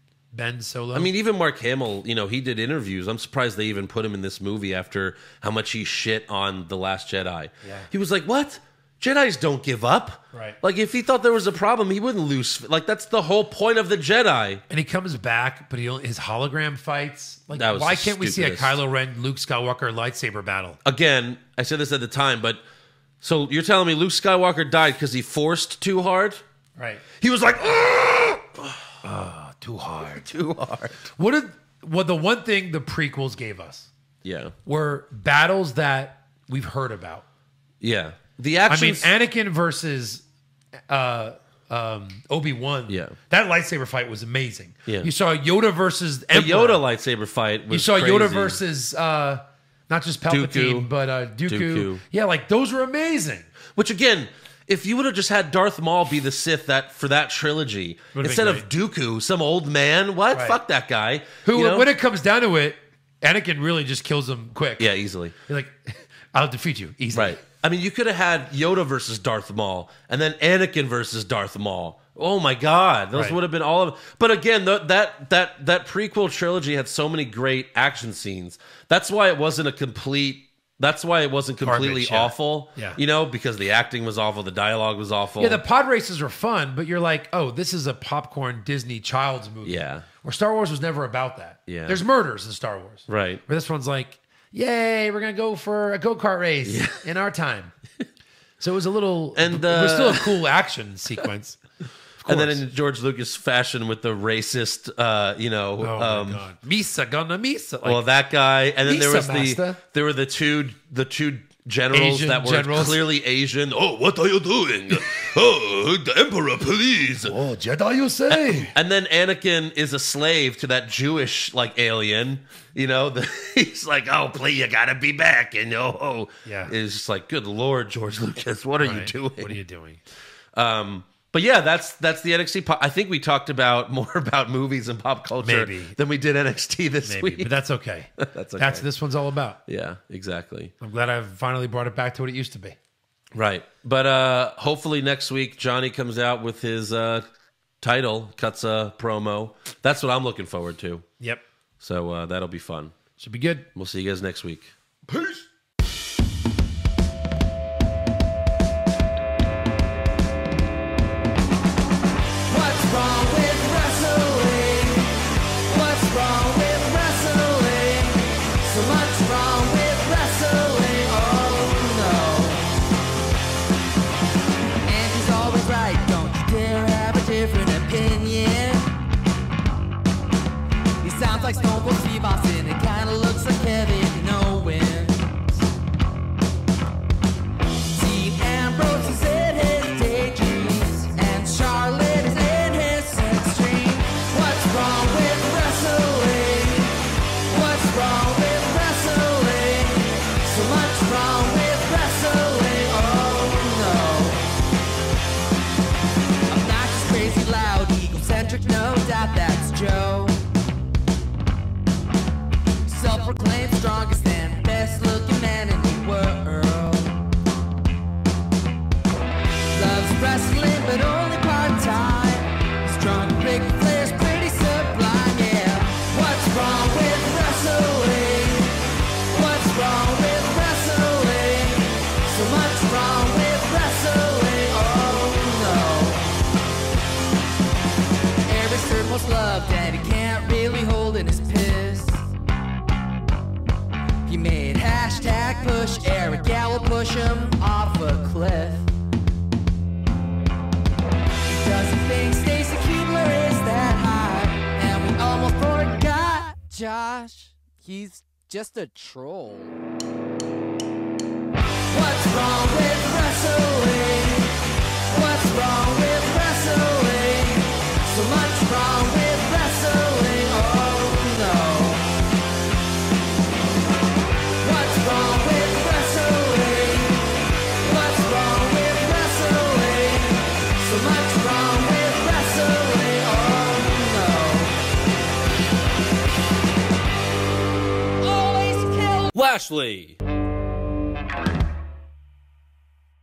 Speaker 2: Solo?
Speaker 1: I mean, even Mark Hamill, he did interviews. I'm surprised they even put him in this movie after how much he shit on The Last Jedi.
Speaker 2: Yeah.
Speaker 1: He was like, what? Jedis don't give up.
Speaker 2: Right.
Speaker 1: Like, if he thought there was a problem, he wouldn't lose. Like, that's the whole point of the Jedi.
Speaker 2: And he comes back, but his hologram fights. Like,
Speaker 1: That was
Speaker 2: why
Speaker 1: the
Speaker 2: can't we see a
Speaker 1: stupidest.
Speaker 2: Kylo Ren, Luke Skywalker lightsaber battle?
Speaker 1: Again, I said this at the time, but so you're telling me Luke Skywalker died because he forced too hard?
Speaker 2: Right.
Speaker 1: He was like,
Speaker 2: Too hard.
Speaker 1: too hard.
Speaker 2: The one thing the prequels gave us
Speaker 1: Yeah.
Speaker 2: were battles that we've heard about.
Speaker 1: Yeah. The
Speaker 2: I
Speaker 1: actions.
Speaker 2: mean, Anakin versus Obi-Wan.
Speaker 1: Yeah.
Speaker 2: That lightsaber fight was amazing.
Speaker 1: Yeah.
Speaker 2: You saw Yoda versus
Speaker 1: the
Speaker 2: Emperor.
Speaker 1: Yoda lightsaber fight was
Speaker 2: You saw
Speaker 1: crazy.
Speaker 2: Yoda versus not just Palpatine,
Speaker 1: Dooku.
Speaker 2: but Dooku.
Speaker 1: Dooku.
Speaker 2: Yeah, like those were amazing.
Speaker 1: Which again, if you would have just had Darth Maul be the Sith for that trilogy
Speaker 2: Would've
Speaker 1: instead
Speaker 2: been
Speaker 1: of Dooku, some old man, what?
Speaker 2: Right.
Speaker 1: Fuck that guy.
Speaker 2: Who,
Speaker 1: You know?
Speaker 2: when it comes down to it, Anakin really just kills him quick.
Speaker 1: Yeah, easily.
Speaker 2: He's like, I'll defeat you easily.
Speaker 1: Right. I mean, you could have had Yoda versus Darth Maul, and then Anakin versus Darth Maul. Oh my God, those
Speaker 2: Right.
Speaker 1: would have been all of. But again, that prequel trilogy had so many great action scenes. That's why it wasn't completely
Speaker 2: Garbage, yeah.
Speaker 1: awful.
Speaker 2: Yeah.
Speaker 1: You know, because the acting was awful, the dialogue was awful.
Speaker 2: Yeah, the pod races are fun, but you're like, oh, this is a popcorn Disney child's movie.
Speaker 1: Yeah.
Speaker 2: Where Star Wars was never about that.
Speaker 1: Yeah.
Speaker 2: There's murders in Star Wars.
Speaker 1: Right.
Speaker 2: Where this one's like, yay, we're going to go for a go-kart race in our time. So it was a little,
Speaker 1: And,
Speaker 2: it was still a cool action sequence.
Speaker 1: And then in George Lucas fashion with the racist,
Speaker 2: Oh my God. Misa gonna Misa. Like,
Speaker 1: well, that guy, and then there was
Speaker 2: Master.
Speaker 1: there were the two generals
Speaker 2: Asian
Speaker 1: that were
Speaker 2: generals.
Speaker 1: clearly Asian. Oh, what are you doing? Oh, the Emperor, please.
Speaker 2: oh, Jedi, you say?
Speaker 1: And then Anakin is a slave to that Jewish alien. You know, he's like, oh, please, you gotta be back. And
Speaker 2: Yeah.
Speaker 1: it's just like, good Lord, George Lucas, what are you doing?
Speaker 2: What are you doing?
Speaker 1: But yeah, that's the NXT. I think we talked about more about movies and pop culture
Speaker 2: Maybe.
Speaker 1: than we did NXT this
Speaker 2: Maybe,
Speaker 1: week.
Speaker 2: but that's okay.
Speaker 1: That's okay.
Speaker 2: That's what this one's all about.
Speaker 1: Yeah, exactly.
Speaker 2: I'm glad I've finally brought it back to what it used to be.
Speaker 1: Right. But hopefully next week Johnny comes out with his title, cuts a promo. That's what I'm looking forward to.
Speaker 2: Yep.
Speaker 1: So that'll be fun.
Speaker 2: Should be good.
Speaker 1: We'll see you guys next week.
Speaker 3: Peace.
Speaker 4: What's wrong with wrestling? What's wrong with wrestling? So much wrong with wrestling. Oh no. And he's always right. Don't you dare have a different opinion. He sounds like Stone Cold Steve Austin. It kinda looks like Kevin Owens. Dean Ambrose is in his daydreams, and Charlotte is in his sex dream. What's wrong with wrestling? What's wrong with wrestling? So much wrong with wrestling. Oh no. Obnoxious, crazy, loud, egocentric, no doubt that's Joe. Self-proclaimed strongest and best-looking man in the world. Loves wrestling, but only part-time. Strong, big Flair's pretty sublime, yeah. What's wrong with wrestling? What's wrong with wrestling? So much wrong with wrestling, oh no. Every third most loved, and he can't really hold in his piss. He made hashtag push Eric Gallo push him off a cliff. He doesn't think Stacy Keebler is that high, and we almost forgot Josh. He's just a troll. What's wrong with wrestling? What's wrong with wrestling? So much wrong with wrestling. Oh no. What's wrong with wrestling? What's wrong with wrestling? So much wrong with wrestling. Oh no. Always kill
Speaker 1: Lashley.